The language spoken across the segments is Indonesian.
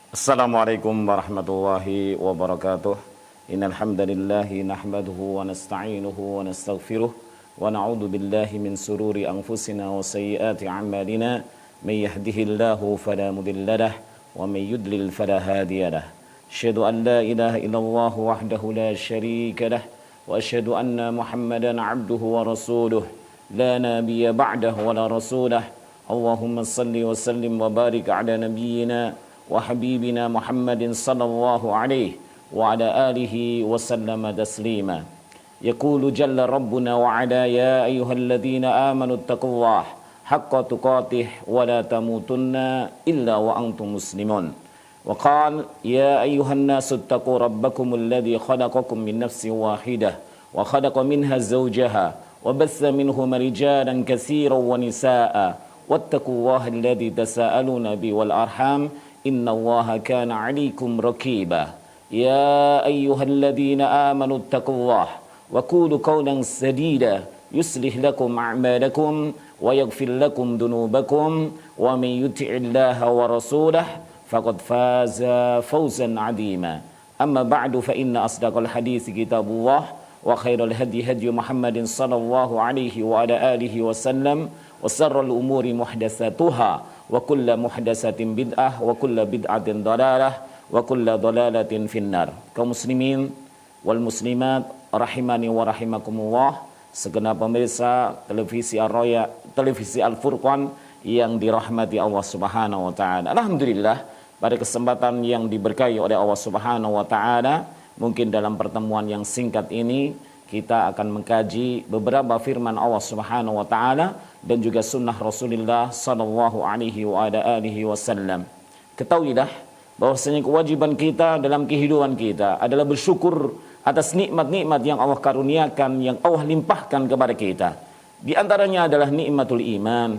Assalamualaikum warahmatullahi wabarakatuh. Innal hamdalillahi nahmaduhu wa nasta'inuhu wa nastaghfiruh wa na'udzu billahi min sururi anfusina wa sayyiati a'malina. May yahdihillahu fala mudilla lahu wa may yudlil fala hadiya lahu. Asyhadu an la ilaha illallah wahdahu la syarika lahu wa asyhadu anna Muhammadan 'abduhu wa rasuluh. La nabiyya ba'dahu wa la rasulah. Allahumma salli wa sallim wa barik ala nabiyyina وحبيبنا محمد صلى الله عليه وعلى آله وسلم تسليما. يقول جل ربنا وعلا يا أيها الذين آمنوا اتقوا الله حق تقاته ولا تموتن إلا وأنتم مسلمون. وقال يا أيها الناس اتقوا ربكم الذي خلقكم من نفس واحدة وخلق منها زوجها وبث منهما رجالا كثيرا ونساء واتقوا الله الذي تساءلون به والأرحام Inna Allaha kana 'alaikum raqiba. Ya ayyuhalladzina amanu taqullaha wa qulu qawlan sadida yuslih lakum a'malakum wa yaghfir lakum dhunubakum wa may yuti'illaha wa rasulahu faqad faza fawzan 'azima. Amma ba'du fa inna asdaqal hadits kitabullah wa khairal hadi hadi Muhammadin sallallahu alaihi wa ala alihi wasallam wa sharral umuri muhdatsatuha wa kullu muhdatsatin bid'ah wa kullu bid'atin dhalalah wa kullu dhalalatin finnar. Kaum muslimin wal muslimat rahimani wa rahimakumullah, segenap pemirsa televisi Ar-Roya, televisi Al-Furqan yang dirahmati Allah Subhanahu wa taala. Alhamdulillah, pada kesempatan yang diberkahi oleh Allah Subhanahu wa taala, mungkin dalam pertemuan yang singkat ini kita akan mengkaji beberapa firman Allah Subhanahu wa taala dan juga sunnah Rasulullah sallallahu alaihi wa ala alihi wasallam. Ketahuilah bahwasanya kewajiban kita dalam kehidupan kita adalah bersyukur atas nikmat-nikmat yang Allah karuniakan, yang Allah limpahkan kepada kita. Di antaranya adalah nikmatul iman,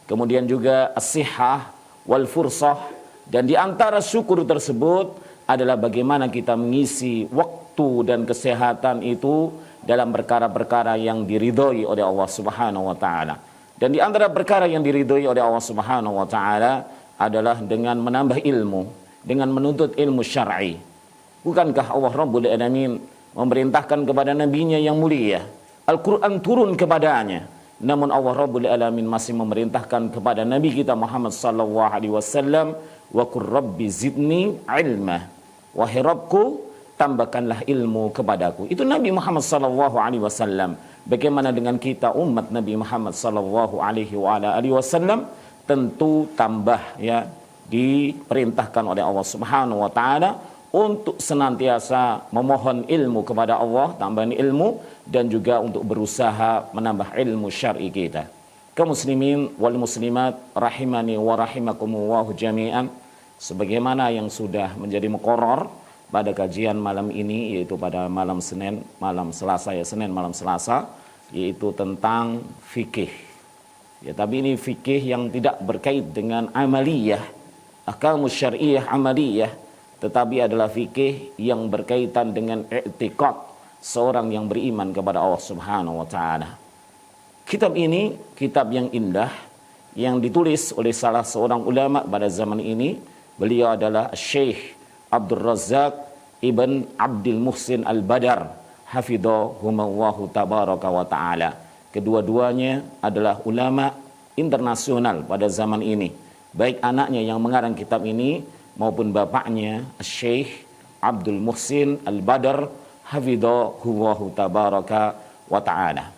kemudian juga as-sihhah wal fursah, dan di antara syukur tersebut adalah bagaimana kita mengisi waktu dan kesehatan itu dalam perkara-perkara yang diridhoi oleh Allah Subhanahu wa taala. Dan di antara perkara yang diridhoi oleh Allah Subhanahu wa taala adalah dengan menambah ilmu, dengan menuntut ilmu syar'i. Bukankah Allah Rabbul Alamin memerintahkan kepada nabinya yang mulia, Al-Qur'an turun kepadanya, namun Allah Rabbul Alamin masih memerintahkan kepada nabi kita Muhammad sallallahu alaihi wasallam, wa qur rabbi zidni ilma, wahai Rabbku, tambahkanlah ilmu kepadaku. Itu Nabi Muhammad sallallahu alaihi wasallam. Bagaimana dengan kita umat Nabi Muhammad sallallahu alaihi wasallam? Tentu tambah, ya, diperintahkan oleh Allah Subhanahu wa taala untuk senantiasa memohon ilmu kepada Allah, tambahan ilmu, dan juga untuk berusaha menambah ilmu syar'i kita. Kaum muslimin wal muslimat rahimani wa rahimakumullah jami'an, sebagaimana yang sudah menjadi muqarrar pada kajian malam ini, yaitu pada malam Senin, malam Selasa, ya, Senin malam Selasa, yaitu tentang fikih. Ya, tapi ini fikih yang tidak berkait dengan amaliyah, ahkamus syar'iyyah amaliyah, tetapi adalah fikih yang berkaitan dengan i'tiqad seorang yang beriman kepada Allah Subhanahu wa taala. Kitab ini kitab yang indah yang ditulis oleh salah seorang ulama pada zaman ini. Beliau adalah Syekh Abdul Razak Ibn Abdul Muhsin Al-Badar hafidhahumullahu tabaraka wa ta'ala. Kedua-duanya adalah ulama internasional pada zaman ini, baik anaknya yang mengarang kitab ini maupun bapaknya Syekh Abdul Muhsin Al-Badar hafidhahullahu tabaraka wa ta'ala.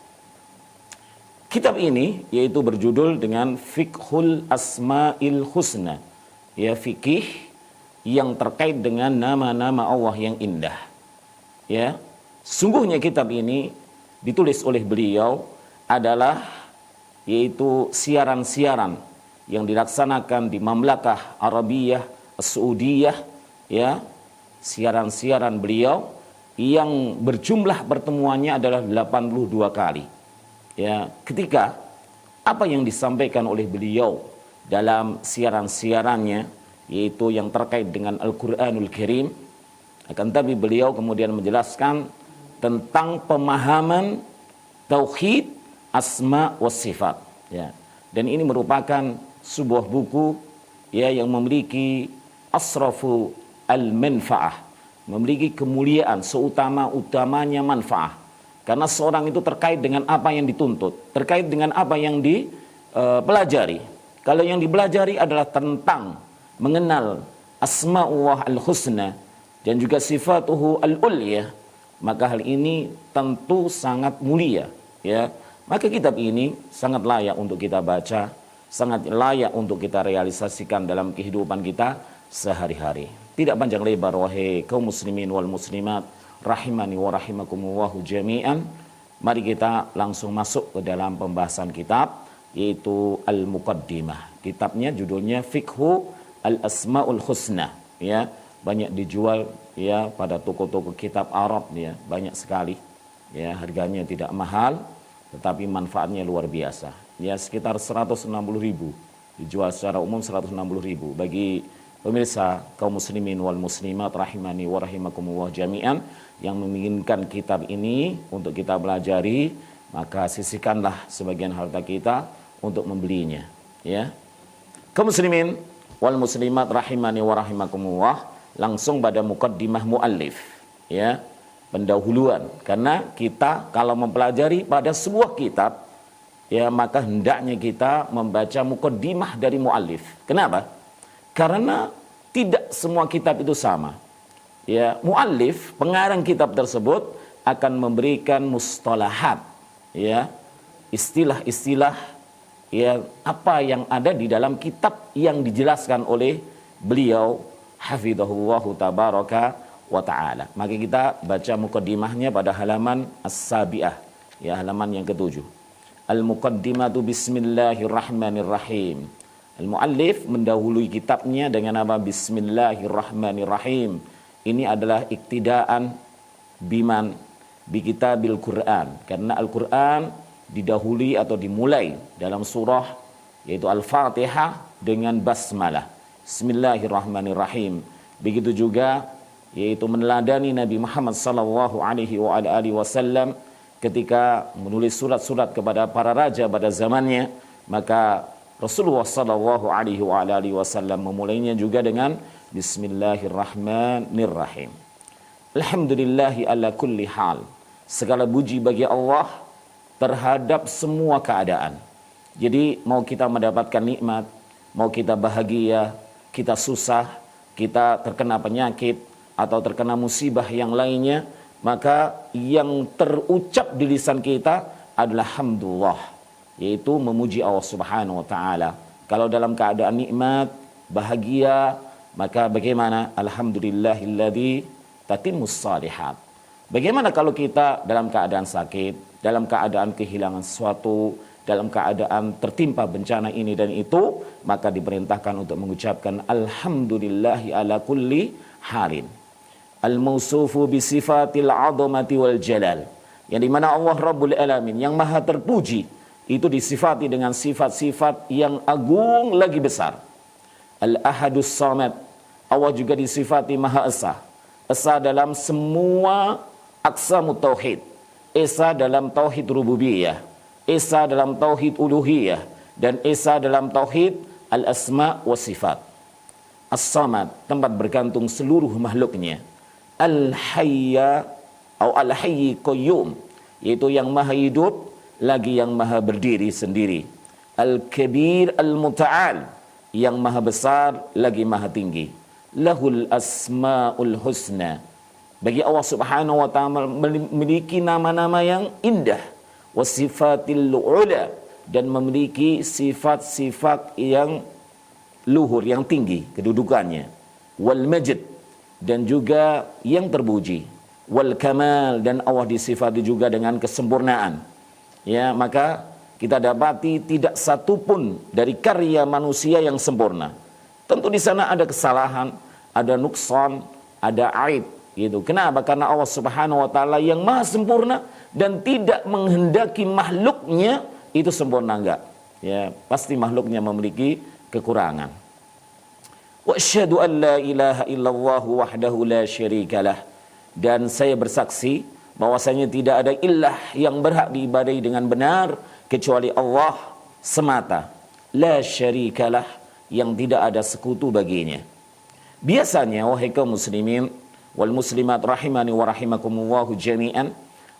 Kitab ini yaitu berjudul dengan Fiqhul Asma'il Husna, ya, fikih yang terkait dengan nama-nama Allah yang indah. Ya, sungguhnya kitab ini ditulis oleh beliau adalah yaitu siaran-siaran yang dilaksanakan di Mamlakah Arabiyah As-Saudiyah, ya, siaran-siaran beliau yang berjumlah pertemuannya adalah 82 kali. Ya, ketika apa yang disampaikan oleh beliau dalam siaran-siarannya yaitu yang terkait dengan Al-Quranul Karim, akan tapi beliau kemudian menjelaskan tentang pemahaman tauhid asma wa sifat, ya. Dan ini merupakan sebuah buku, ya, yang memiliki asrafu al-manfaah, memiliki kemuliaan seutama-utamanya manfaat. Karena seorang itu terkait dengan apa yang dituntut, terkait dengan apa yang dipelajari. Kalau yang dipelajari adalah tentang mengenal asma'ullah al-husna dan juga sifatuhu al-ulya, maka hal ini tentu sangat mulia, ya. Maka kitab ini sangat layak untuk kita baca, sangat layak untuk kita realisasikan dalam kehidupan kita sehari-hari. Tidak panjang lebar, wahai kaum muslimin wal muslimat, rahimani wa rahimakumullahu jami'an. Mari kita langsung masuk ke dalam pembahasan kitab, yaitu Al-Muqaddimah. Kitabnya judulnya Fiqhu Al-Asma'ul Husna, ya. Banyak dijual, ya, pada toko-toko kitab Arab, ya, banyak sekali. Ya, harganya tidak mahal, tetapi manfaatnya luar biasa. Ya, sekitar 160.000. Dijual secara umum 160.000. Bagi pemirsa kaum muslimin wal muslimat rahimani wa rahimakumullah jami'an yang menginginkan kitab ini untuk kita pelajari, maka sisihkanlah sebagian harta kita untuk membelinya, ya. Kaum muslimin wal muslimat rahimani wa rahimakumullah, langsung pada muqaddimah muallif, ya, pendahuluan. Karena kita kalau mempelajari pada sebuah kitab, ya, maka hendaknya kita membaca muqaddimah dari muallif. Kenapa? Karena tidak semua kitab itu sama. Ya, muallif, pengarang kitab tersebut akan memberikan mustalahat, ya, istilah-istilah, ya, apa yang ada di dalam kitab yang dijelaskan oleh beliau hafizahullahu tabaraka wa ta'ala. Maka kita baca muqaddimahnya pada halaman as-sabi'ah, ya, halaman yang ke-7. Al-Muqaddimatu bismillahirrahmanirrahim. Al-Muallif mendahului kitabnya dengan nama bismillahirrahmanirrahim. Ini adalah iktidaan biman bi kitabil Quran, karena Al-Quran didahului atau dimulai dalam surah yaitu Al-Fatihah dengan basmalah, bismillahirrahmanirrahim. Begitu juga yaitu meneladani Nabi Muhammad sallallahu alaihi wasallam ketika menulis surat-surat kepada para raja pada zamannya, maka Rasulullah sallallahu alaihi wasallam memulainya juga dengan bismillahirrahmanirrahim. Alhamdulillahi ala kulli hal. Segala puji bagi Allah terhadap semua keadaan. Jadi mau kita mendapatkan nikmat, mau kita bahagia, kita susah, kita terkena penyakit atau terkena musibah yang lainnya, maka yang terucap di lisan kita adalah hamdulillah, yaitu memuji Allah Subhanahu wa taala. Kalau dalam keadaan nikmat, bahagia, maka bagaimana? Alhamdulillahilladzi tatimmus shalihat. Bagaimana kalau kita dalam keadaan sakit, dalam keadaan kehilangan sesuatu, dalam keadaan tertimpa bencana ini dan itu, maka diperintahkan untuk mengucapkan alhamdulillahi ala kulli halin. Al-mausufu bisifatil azamati wal jalal. Yang dimana Allah Rabbul Alamin, yang maha terpuji, itu disifati dengan sifat-sifat yang agung lagi besar. Al-ahadus samad. Allah juga disifati maha esa. Esa dalam semua aqsamut tauhid. Esa dalam tauhid rububiyah, esa dalam tauhid uluhiyah, dan esa dalam tauhid al-asma wa sifat. As-samad, tempat bergantung seluruh makhluknya. Al-hayya atau al-hayy qayyum, yaitu yang maha hidup lagi yang maha berdiri sendiri. Al-kabir al-muta'al, yang maha besar lagi maha tinggi. Lahul asma'ul husna. Bagi Allah Subhanahu wa ta'ala memiliki nama-nama yang indah, wasifatil ula, dan memiliki sifat-sifat yang luhur, yang tinggi kedudukannya. Wal majd, dan juga yang terpuji. Wal kamal, dan Allah disifati juga dengan kesempurnaan. Ya, maka kita dapati tidak satu pun dari karya manusia yang sempurna. Tentu di sana ada kesalahan, ada nuksan, ada aib, gitu. Kenapa? Karena Allah Subhanahu wa taala yang maha sempurna dan tidak menghendaki makhluknya itu sempurna, enggak. Ya, pasti makhluknya memiliki kekurangan. Wa asyhadu an la ilaha illallah wahdahu la syarikalah. Dan saya bersaksi bahwasanya tidak ada ilah yang berhak diibadahi dengan benar kecuali Allah semata. La syarikalah, yang tidak ada sekutu baginya. Biasanya wahai kaum muslimin wal muslimat rahimani wa rahimakumullahu jami'an,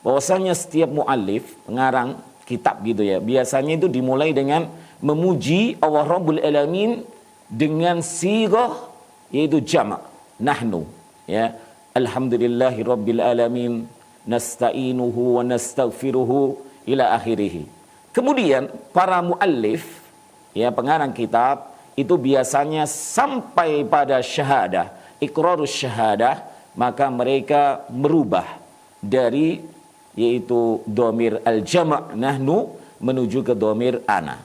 bahwasanya setiap muallif, pengarang kitab gitu ya, biasanya itu dimulai dengan memuji Allah Rabbul Alamin dengan sirah yaitu jamak nahnu, ya, alhamdulillahi rabbil alamin nasta'inuhu wa nastaghfiruhu ila akhirih. Kemudian para muallif, ya, pengarang kitab itu biasanya sampai pada syahadah, iqrarus syahadah, maka mereka merubah dari yaitu dhamir al-jama' nahnu menuju ke dhamir ana.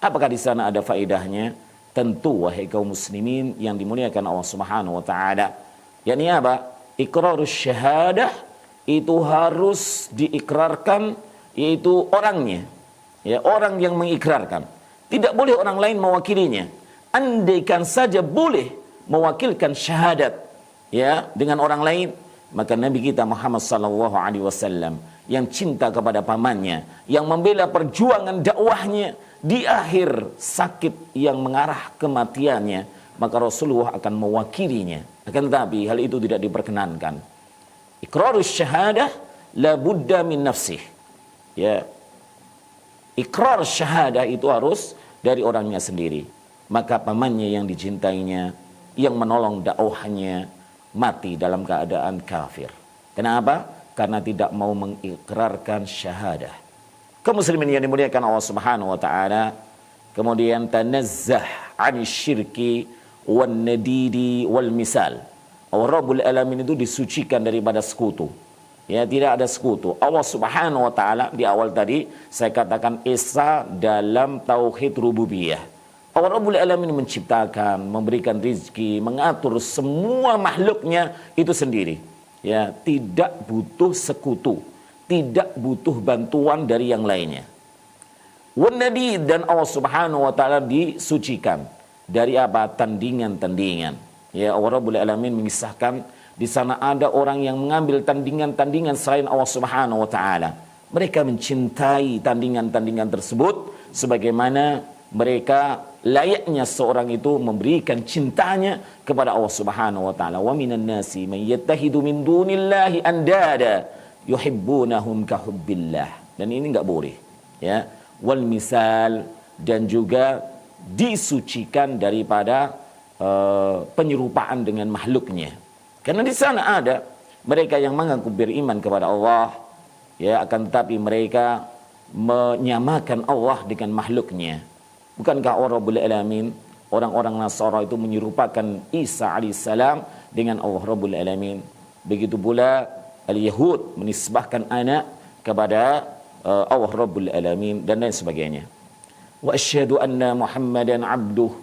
Apakah di sana ada faedahnya? Tentu wahai kaum muslimin yang dimuliakan Allah Subhanahu wa taala. Yakni apa? Iqrarus syahadah itu harus diikrarkan yaitu orangnya. Ya, orang yang mengikrarkan. Tidak boleh orang lain mewakilinya. Andaikan saja boleh mewakilkan syahadat, ya, dengan orang lain, maka Nabi kita Muhammad sallallahu alaihi wasallam yang cinta kepada pamannya, yang membela perjuangan dakwahnya di akhir sakit yang mengarah kematiannya, maka Rasulullah akan mewakilinya. Akan tetapi hal itu tidak diperkenankan. Iqrarus syahadah la budda min nafsih. Ya. Iqrar syahadah itu harus dari orangnya sendiri. Maka pamannya yang dicintainya, yang menolong dakwahnya, mati dalam keadaan kafir. Kenapa? Karena tidak mau mengikrarkan syahadah. Kaum muslimin yang dimuliakan Allah Subhanahu wa taala, kemudian tanazzah 'anil syirki wan nadidi wal misal. Allah Rabbul Alamin itu disucikan daripada sekutu. Ya, tidak ada sekutu. Allah Subhanahu wa taala di awal tadi saya katakan esa dalam tauhid rububiyah. Allah Rabbul Alamin menciptakan, memberikan rizki, mengatur semua makhluknya itu sendiri. Ya, tidak butuh sekutu, tidak butuh bantuan dari yang lainnya. Wanadi, dan Allah Subhanahu wa taala disucikan dari apa? Tandingan-tandingan. Ya, Allah Rabbul Alamin mengisahkan di sana ada orang yang mengambil tandingan-tandingan selain Allah Subhanahu wa taala. Mereka mencintai tandingan-tandingan tersebut sebagaimana mereka layaknya seorang itu memberikan cintanya kepada Allah Subhanahu wa taala. Wa minan nasi man yattahidu min dunillahi andada yuhibbunahum ka hubbillah. Dan ini enggak boleh, ya. Wal misal, dan juga disucikan daripada penyerupaan dengan makhluknya. Karena di sana ada mereka yang mengaku beriman kepada Allah, ya, akan tetapi mereka menyamakan Allah dengan makhluknya. Bukankah Allah Rabbul Alamin, orang-orang Nasara itu menyerupakan Isa alaihissalam dengan Allah Rabbul Alamin. Begitu pula al-Yahud menisbahkan anak kepada Allah Rabbul Alamin dan lain sebagainya. Wa asyhadu anna Muhammadan abduh,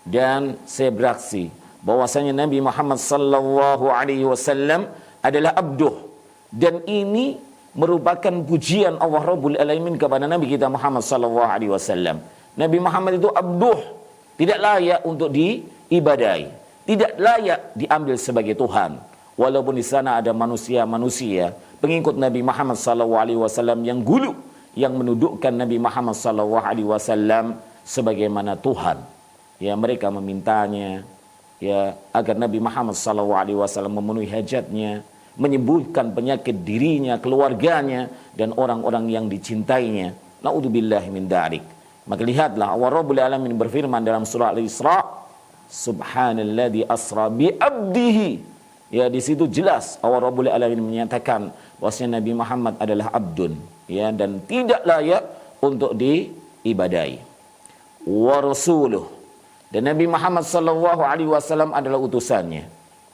dan saya beraksi bahwasanya Nabi Muhammad sallallahu alaihi wasallam adalah abduh, dan ini merupakan pujian Allah Rabbul Alamin kepada Nabi kita Muhammad sallallahu alaihi wasallam. Nabi Muhammad itu abduh, tidak layak untuk diibadai, tidak layak diambil sebagai Tuhan. Walaupun di sana ada manusia-manusia pengikut Nabi Muhammad SAW yang gulu, yang menudukkan Nabi Muhammad SAW sebagaimana Tuhan. Ya, mereka memintanya, ya, agar Nabi Muhammad SAW memenuhi hajatnya, menyembuhkan penyakit dirinya, keluarganya, dan orang-orang yang dicintainya. Na'udzubillahi min dzalik. Maka lihatlah Allah Rabbul Alamin berfirman dalam surah Al-Isra, Subhanalladzi asra bi abdihi. Ya, di situ jelas Allah Rabbul Alamin menyatakan bahwasanya Nabi Muhammad adalah abdun, ya, dan tidak layak untuk diibadai. Wa rasuluh, dan Nabi Muhammad sallallahu alaihi wasallam adalah utusannya.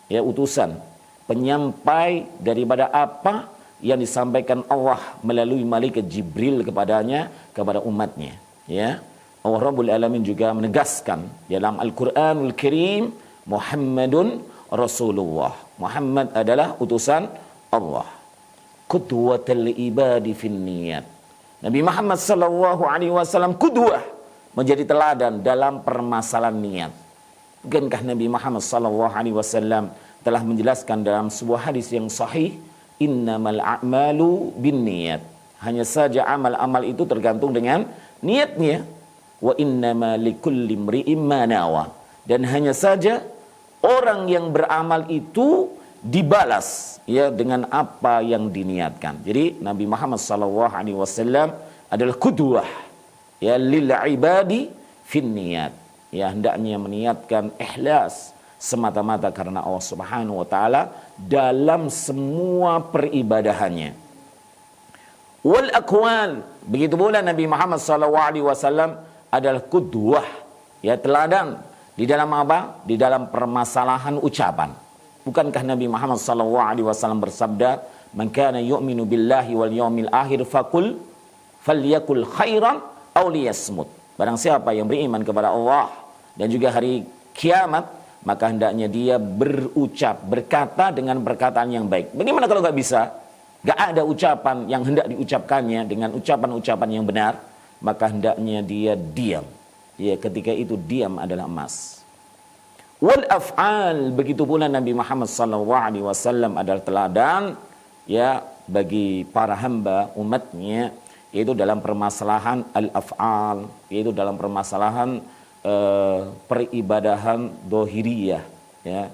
Ya, utusan, penyampai daripada apa yang disampaikan Allah melalui malaikat Jibril kepadanya, kepada umatnya. Ya, Allah Rabbul Alamin juga menegaskan dalam Al-Quranul Karim, Muhammadun Rasulullah. Muhammad adalah utusan Allah. Qudwatul ibadi fin niyat. Nabi Muhammad sallallahu alaihi wasallam qudwah, menjadi teladan dalam permasalahan niat. Bukankah Nabi Muhammad sallallahu alaihi wasallam telah menjelaskan dalam sebuah hadis yang sahih, innamal a'malu binniyat. Hanya saja amal-amal itu tergantung dengan niatnya. Wa innama likulli imri'in ma nawa, dan hanya saja orang yang beramal itu dibalas ya dengan apa yang diniatkan. Jadi Nabi Muhammad SAW adalah qudwah ya lil ibadi fin niyat. Ya hendaknya meniatkan ikhlas semata-mata karena Allah Subhanahu wa taala dalam semua peribadahannya. Wal aqwal, begitu pula Nabi Muhammad SAW adalah qudwah ya teladan di dalam apa? Di dalam permasalahan ucapan. Bukankah Nabi Muhammad SAW bersabda, "Man kana yu'minu billahi wal yawmil akhir falyakul khairan aw liyasmut." Barang siapa yang beriman kepada Allah dan juga hari kiamat, maka hendaknya dia berkata dengan perkataan yang baik. Bagaimana kalau nggak bisa? Nggak ada ucapan yang hendak diucapkannya dengan ucapan-ucapan yang benar, maka hendaknya dia diam. Ya, ketika itu diam adalah emas. Wal af'al, begitu pula Nabi Muhammad SAW adalah teladan ya bagi para hamba umatnya, yaitu dalam permasalahan al-af'al, yaitu dalam permasalahan peribadahan dohiriyah ya,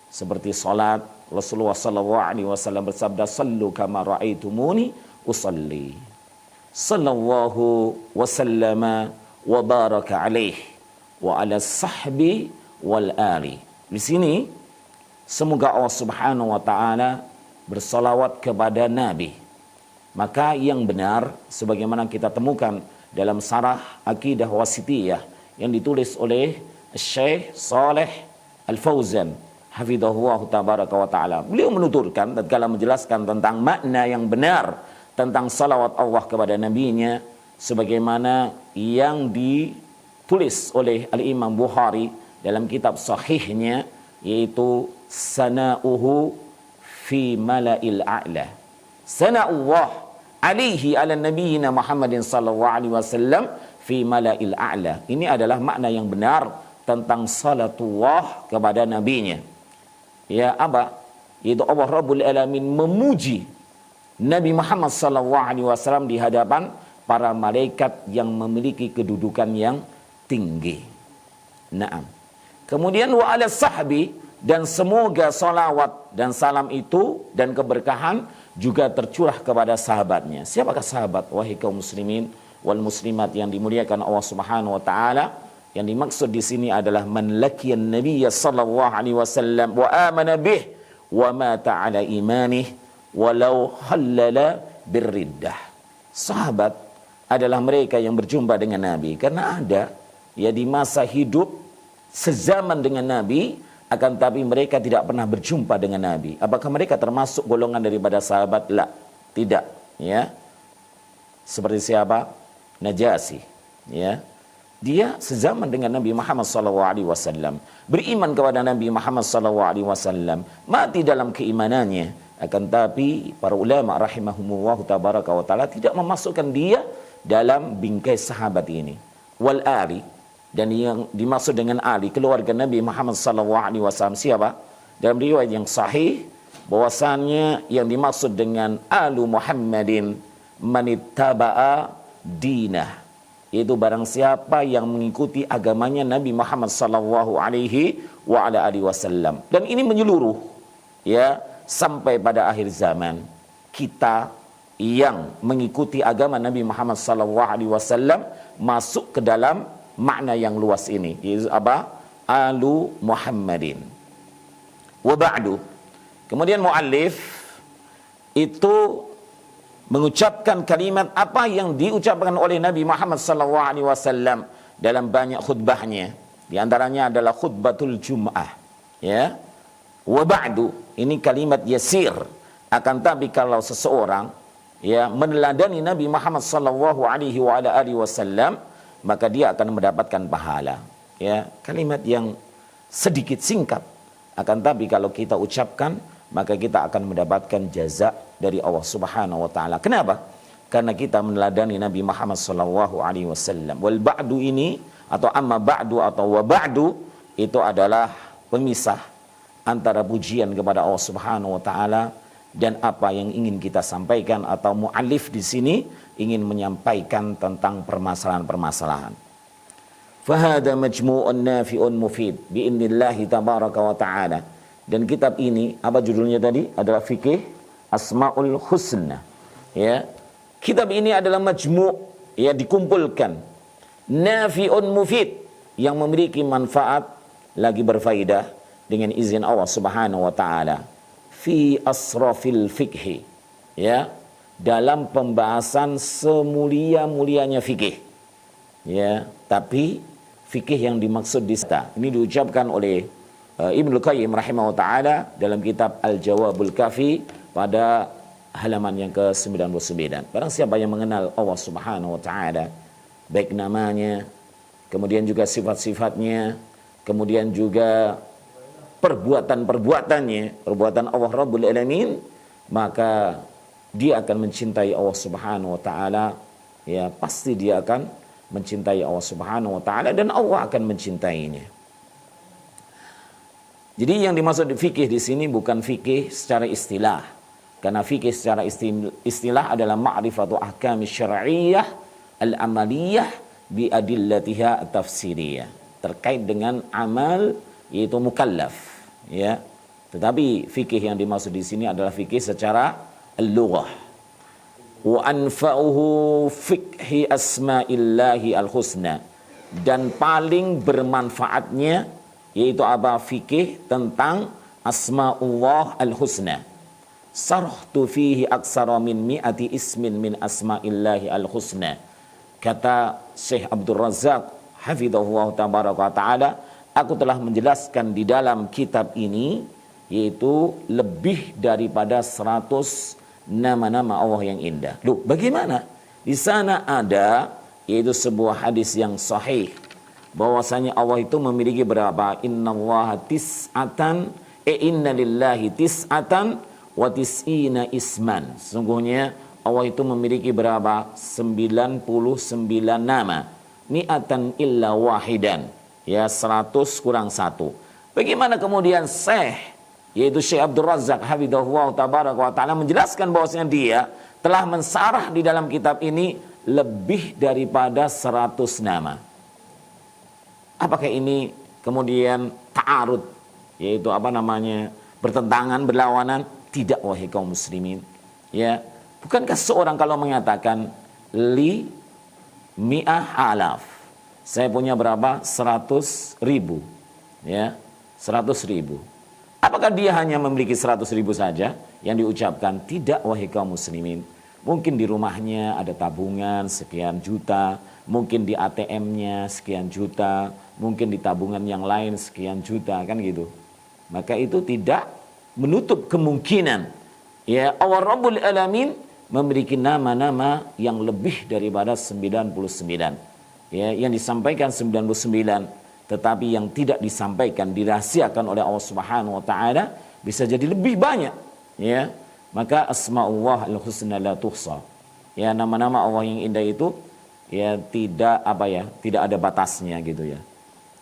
seperti salat. Rasulullah SAW bersabda, "Sallu kama ra'aitumuni usalli." Sallallahu wasallama wa baraka alaih wa ala sahbi wal ali. Di sini semoga Allah Subhanahu wa taala bersalawat kepada Nabi. Maka yang benar sebagaimana kita temukan dalam Syarah Aqidah Wasithiyah yang ditulis oleh Syekh Saleh Al-Fauzan hafizahullah tabaraka wa taala. Beliau menuturkan tatkala menjelaskan tentang makna yang benar tentang salawat Allah kepada nabinya sebagaimana yang ditulis oleh Al-Imam Bukhari dalam kitab sahihnya, yaitu sana'uhu fi mala'il a'la. Sana'ullah alaihi ala nabiyina Muhammadin sallallahu alaihi wasallam fi mala'il a'la. Ini adalah makna yang benar tentang salatullah kepada nabinya. Ya apa? Yaitu Allah Rabbul Alamin memuji Nabi Muhammad sallallahu alaihi wasallam di hadapan para malaikat yang memiliki kedudukan yang tinggi. Naam. Kemudian wa ala sahbi, dan semoga salawat dan salam itu dan keberkahan juga tercurah kepada sahabatnya. Siapakah sahabat? Wahai kaum muslimin wal muslimat yang dimuliakan Allah Subhanahu wa taala, yang dimaksud di sini adalah man laqiyan nabiyya sallallahu alaihi wasallam wa amana bih wa mata ala imanih walau khallala birriddah. Sahabat adalah mereka yang berjumpa dengan Nabi, karena ada ya di masa hidup sezaman dengan Nabi, akan tapi mereka tidak pernah berjumpa dengan Nabi. Apakah mereka termasuk golongan daripada sahabat? La, tidak. Ya, seperti siapa? Najasyi. Ya, dia sezaman dengan Nabi Muhammad SAW, beriman kepada Nabi Muhammad SAW, mati dalam keimanannya. Akan tapi para ulama rahimahumullah tabaraka wa taala tidak memasukkan dia dalam bingkai sahabat ini. Wal ali, dan yang dimaksud dengan ali keluarga Nabi Muhammad SAW siapa? Dalam riwayat yang sahih bahwasannya yang dimaksud dengan alu Muhammadin manittaba'a dinah, yaitu barang siapa yang mengikuti agamanya Nabi Muhammad SAW. Dan ini menyeluruh ya sampai pada akhir zaman. Kita yang mengikuti agama Nabi Muhammad SAW masuk ke dalam makna yang luas ini, yaitu apa? Alu Muhammadin. Wa ba'du. Kemudian muallif itu mengucapkan kalimat apa yang diucapkan oleh Nabi Muhammad SAW dalam banyak khutbahnya. Di antaranya adalah khutbatul Jum'ah. Ya. Wa ba'du, ini kalimat yasir. Akan tapi kalau seseorang ya meneladani Nabi Muhammad SAW, maka dia akan mendapatkan pahala. Ya, kalimat yang sedikit singkat, akan tapi kalau kita ucapkan, maka kita akan mendapatkan jaza dari Allah Subhanahu wa taala. Kenapa? Karena kita meneladani Nabi Muhammad SAW. Wal ba'du ini, atau amma ba'du atau wa ba'du, itu adalah pemisah antara pujian kepada Allah Subhanahu wa taala dan apa yang ingin kita sampaikan, atau mu'alif di sini ingin menyampaikan tentang permasalahan-permasalahan. Fahada majmu'un nafi'un mufid bi'innillahi tabaraka wa ta'ala. Dan kitab ini, apa judulnya tadi? Adalah Fikih Asma'ul Husna. Ya. Kitab ini adalah majmu', ya, dikumpulkan. Nafi'un mufid, yang memiliki manfaat lagi berfaedah dengan izin Allah Subhanahu wa taala. Fi asrafil fikhi. Ya, dalam pembahasan semulia-mulianya fikih. Ya, tapi fikih yang dimaksud di sana ini diucapkan oleh Ibnu Qayyim rahimahullah taala dalam kitab Al-Jawabul Kafi pada halaman yang ke-99. Barang siapa yang mengenal Allah Subhanahu wa taala, baik namanya, kemudian juga sifat-sifatnya, kemudian juga perbuatan-perbuatannya, perbuatan Allah Rabbul Alamin, maka dia akan mencintai Allah Subhanahu wa taala. Ya, pasti dia akan mencintai Allah Subhanahu wa taala dan Allah akan mencintainya. Jadi yang dimaksud fikih di sini bukan fikih secara istilah. Karena fikih secara istilah adalah ma'rifatu ahkam syar'iyyah al-amaliyah bi adillatiha tafsiriyah. Terkait dengan amal, yaitu mukallaf, ya. Tetapi fikih yang dimaksud di sini adalah fikih secara al-lughah. Wa anfa'uhu fikhi asma'illahi al-husna, dan paling bermanfaatnya yaitu apa? Fikih tentang asma'ullah al-husna. Sarhtu fihi aksara min mi'ati ismin min asma'illahi al-husna. Kata Syekh Abdul Razak hafizahullah tabaraka ta'ala, aku telah menjelaskan di dalam kitab ini yaitu lebih daripada 100 nama-nama Allah yang indah. Loh, bagaimana? Di sana ada yaitu sebuah hadis yang sahih bahwasanya Allah itu memiliki berapa? Innallaha tis'atan inna lillahi tis'atan wa tis'ina isman. Sungguhnya Allah itu memiliki berapa? 99 nama. Mi'atan illa wahidan. Ya, 100 kurang 1. Bagaimana kemudian yaitu Syekh Abdul Razak hafizahullah tabaraka wa ta'ala menjelaskan bahwasanya dia telah mensarah di dalam kitab ini lebih daripada 100 nama. Apakah ini kemudian ta'arud, yaitu apa namanya, bertentangan, berlawanan? Tidak, wahai kaum muslimin. Ya, bukankah seorang kalau mengatakan li mi'ah alaf, saya punya berapa? 100.000. Ya, 100.000. Apakah dia hanya memiliki 100.000 saja yang diucapkan? Tidak, wahai kaum muslimin. Mungkin di rumahnya ada tabungan sekian juta, mungkin di ATM-nya sekian juta, mungkin di tabungan yang lain sekian juta, kan gitu. Maka itu tidak menutup kemungkinan ya Allah Rabbul Alamin memiliki nama-nama yang lebih daripada 99. Ya, yang disampaikan 99. Tetapi yang tidak disampaikan, dirahasiakan oleh Allah Subhanahu wa taala bisa jadi lebih banyak, ya. Maka asmaullah al-husna la tuhsa. Ya, nama-nama Allah yang indah itu ya tidak ada batasnya gitu ya.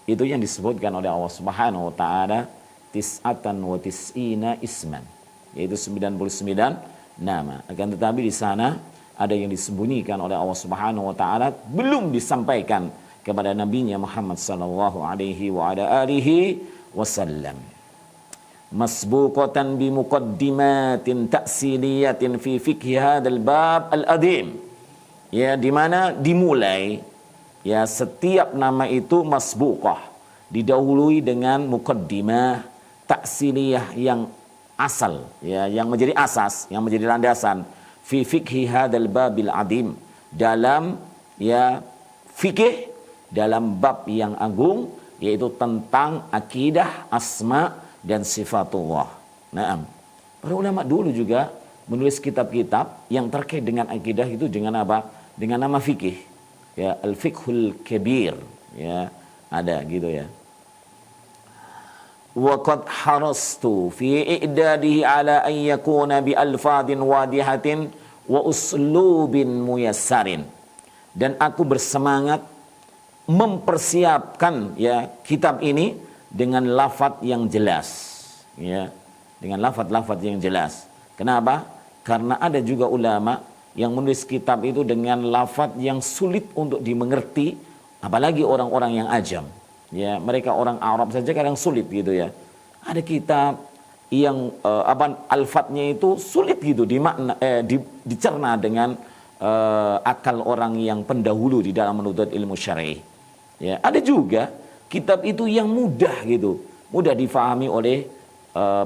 Itu yang disebutkan oleh Allah Subhanahu wa taala tis'atan wa tis'ina isman, yaitu 99 nama. Akan tetapi di sana ada yang disembunyikan oleh Allah Subhanahu wa taala, belum disampaikan kepada nabinya Muhammad sallallahu alaihi wa ala alihi wasallam. Masbuqatan bi muqaddimatin ta'siliyatin fi fiqh hadzal bab al-adim. Ya, di mana dimulai ya setiap nama itu masbuqah, didahului dengan muqaddimah ta'siliyah yang asal, ya, yang menjadi asas, yang menjadi landasan fi fiqh hadzal babil adim, dalam ya fikih dalam bab yang agung, yaitu tentang akidah, asma dan sifatullah. Naam. Para ulama dulu juga menulis kitab-kitab yang terkait dengan akidah itu dengan apa? Dengan nama fikih. Ya, al-fiqhul kabir, ya, ada gitu ya. Wa qad harastu fi i'dadihi ala an yakuna bi alfadin wadihatin wa uslubin muyassarin. Dan aku bersemangat mempersiapkan ya kitab ini dengan lafaz yang jelas, ya, dengan lafaz-lafaz yang jelas. Kenapa? Karena ada juga ulama yang menulis kitab itu dengan lafaz yang sulit untuk dimengerti Apalagi orang-orang yang ajam, ya, mereka orang Arab saja kadang sulit gitu ya. Ada kitab yang alfatnya itu sulit gitu dicerna dengan akal orang yang pendahulu di dalam menuntut ilmu syar'i. Ya, ada juga kitab itu yang mudah gitu, mudah difahami oleh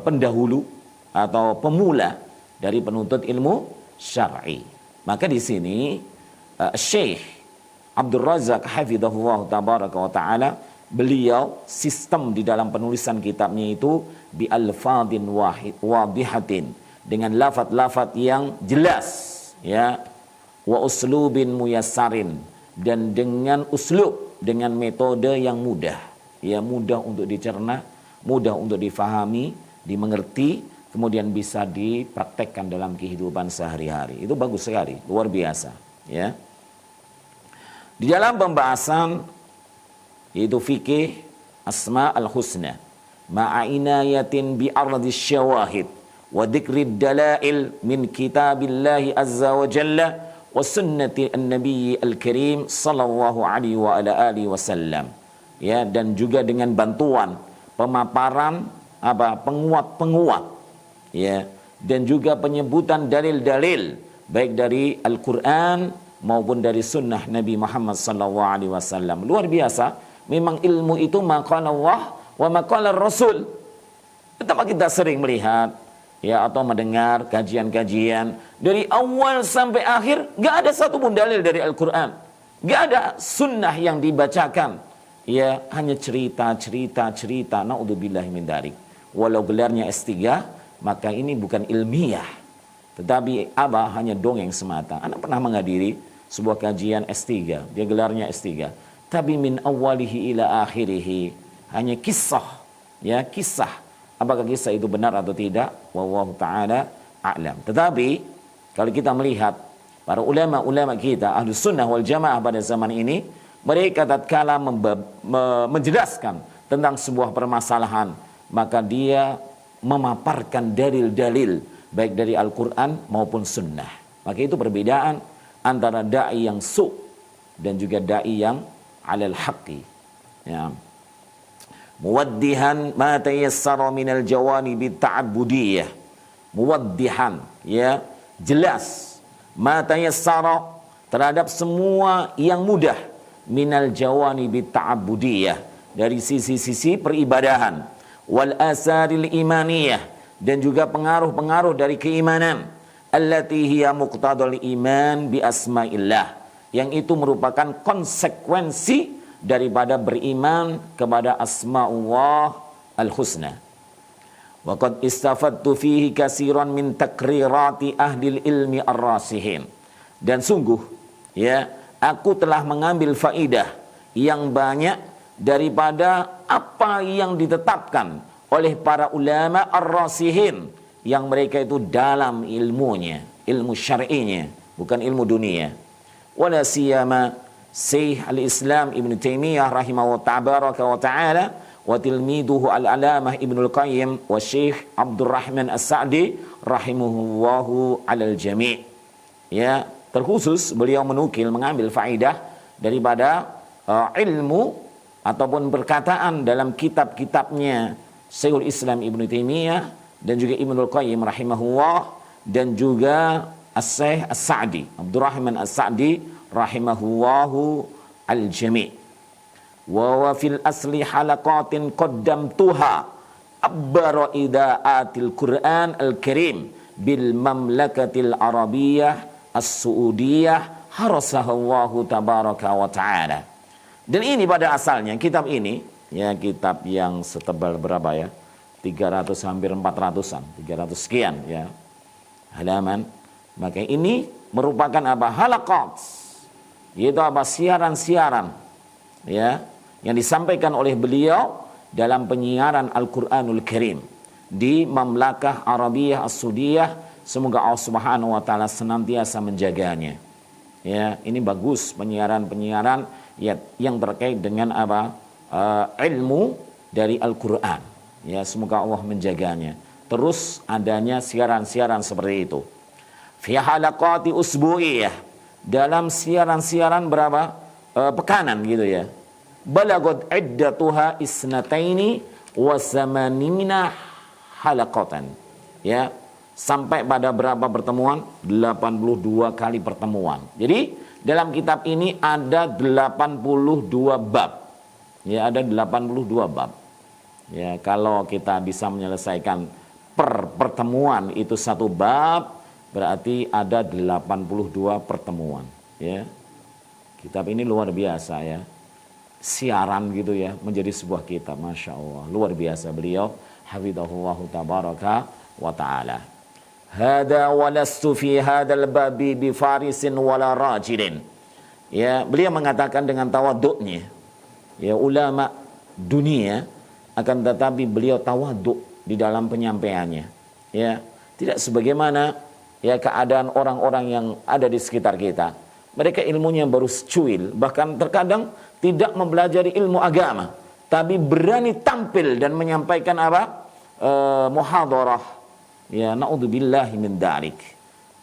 pendahulu atau pemula dari penuntut ilmu syar'i. Maka di sini Syekh Abdul Razak hafizahullah tabaraka wa ta'ala, beliau sistem di dalam penulisan kitabnya itu bi alfadin wadihatin, dengan lafaz-lafaz yang jelas, ya, wa uslubin muyassarin, dan dengan uslub, dengan metode yang mudah, ya, mudah untuk dicerna, mudah untuk difahami, dimengerti, kemudian bisa dipraktekkan dalam kehidupan sehari-hari. Itu bagus sekali, luar biasa, ya. Di dalam pembahasan yaitu fikih asma al-husna ma'a inayatin bi ardi syawahid wa dzikrid dalail min kitabillahi azza wa jalla wa sunnati an-nabiy al-karim sallallahu alaihi wa ala alihi wasallam, ya, dan juga dengan bantuan pemaparan penguat-penguat, ya, dan juga penyebutan dalil-dalil baik dari Al-Qur'an maupun dari sunnah Nabi Muhammad SAW. Luar biasa. Memang ilmu itu maqala Allah wa maqala Rasul. Betapa kita sering melihat, ya, atau mendengar kajian-kajian dari awal sampai akhir, gak ada satu pun dalil dari Al-Quran, gak ada sunnah yang dibacakan, ya, hanya cerita. Naudzubillahi min dzalik. Walau gelarnya S3, maka ini bukan ilmiah, tetapi hanya dongeng semata. Anda pernah menghadiri sebuah kajian S3, dia gelarnya S3, tapi min awalihi ila akhirihi hanya kisah, ya, kisah. Apakah kisah itu benar atau tidak? Wallahu taala a'lam. Tetapi kalau kita melihat para ulama-ulama kita Ahlus Sunnah wal Jamaah pada zaman ini, mereka tatkala menjelaskan tentang sebuah permasalahan, maka dia memaparkan dalil-dalil baik dari Al-Qur'an maupun sunnah. Maka itu perbedaan antara da'i yang dan juga da'i yang alal haqqi, ya. Muwaddihan ma tayassara minal jawanibi ta'abbudiyah. Muwaddihan, ya, jelas, ma tayassara, terhadap semua yang mudah, minal jawanibi ta'abbudiyah, dari sisi-sisi peribadahan, wal asaril imaniyah, dan juga pengaruh-pengaruh dari keimanan, allati hiya muqtadul iman bi asma'illah, yang itu merupakan konsekuensi daripada beriman kepada asma'ullah al-husna. Wa qad istafadtu fihi katsiran min takrirati ahlil ilmi ar-rasihin, dan sungguh, ya, aku telah mengambil faidah yang banyak daripada apa yang ditetapkan oleh para ulama ar-rasihin, yang mereka itu dalam ilmunya, ilmu syar'inya, bukan ilmu dunia. Wala siyama Syekh al-Islam Ibn Taimiyah rahimahullah tabaraka wa ta'ala wa tilmiduhu al-alamah Ibnul Qayyim wa Syekh Abdurrahman As-Sa'di rahimahullahu alal jami'. Ya, terkhusus beliau mengambil faidah daripada ilmu ataupun perkataan dalam kitab-kitabnya Syekhul Islam Ibn Taimiyah dan juga Ibnul Qayyim rahimahullah, dan juga As-Syekh As-Sa'di, Abdurrahman As-Sa'di rahimahullahu al-jami'. Wa fil asli halaqatin qaddamtuha abbara idaatil Qur'an al-Karim bil mamlakatil Arabiyyah as-Saudiyah harasahallahu tabaraka wa ta'ala. Dan ini pada asalnya kitab ini, ya, kitab yang setebal berapa, ya, 300 hampir 400-an, 300 sekian, ya, halaman. Maka ini merupakan halaqat, yaitu siaran-siaran, ya, yang disampaikan oleh beliau dalam penyiaran Al-Qur'anul Karim di Mamlakah Arabiyah As-Saudiyah. Semoga Allah Subhanahu wa taala senantiasa menjaganya. Ya, ini bagus penyiaran-penyiaran, ya, yang terkait dengan ilmu dari Al-Qur'an. Ya, semoga Allah menjaganya. Terus adanya siaran-siaran seperti itu. Fi halaqati usbu'iyah, dalam siaran-siaran berapa? pekanan gitu ya. Balagot iddatuha isnataini wa samanina halaqatan. Ya, sampai pada berapa pertemuan? 82 kali pertemuan. Jadi dalam kitab ini ada 82 bab. Ya, ada 82 bab. Ya, kalau kita bisa menyelesaikan per pertemuan itu satu bab, berarti ada 82 pertemuan. Ya, kitab ini luar biasa ya. Siaran gitu ya, menjadi sebuah kitab, Masya Allah, luar biasa beliau, hafidhahullahu tabaraka wa ta'ala. Hada walastu fi hadal babi bifarisin wala rajilin. Ya, beliau mengatakan dengan tawaduknya, ya, ulama dunia, akan tetapi beliau tawaduk di dalam penyampaiannya. Ya, tidak sebagaimana ya keadaan orang-orang yang ada di sekitar kita. Mereka ilmunya baru secuil, bahkan terkadang tidak mempelajari ilmu agama, tapi berani tampil dan menyampaikan apa? Muhadarah. Ya, naudzubillahi min dzalik.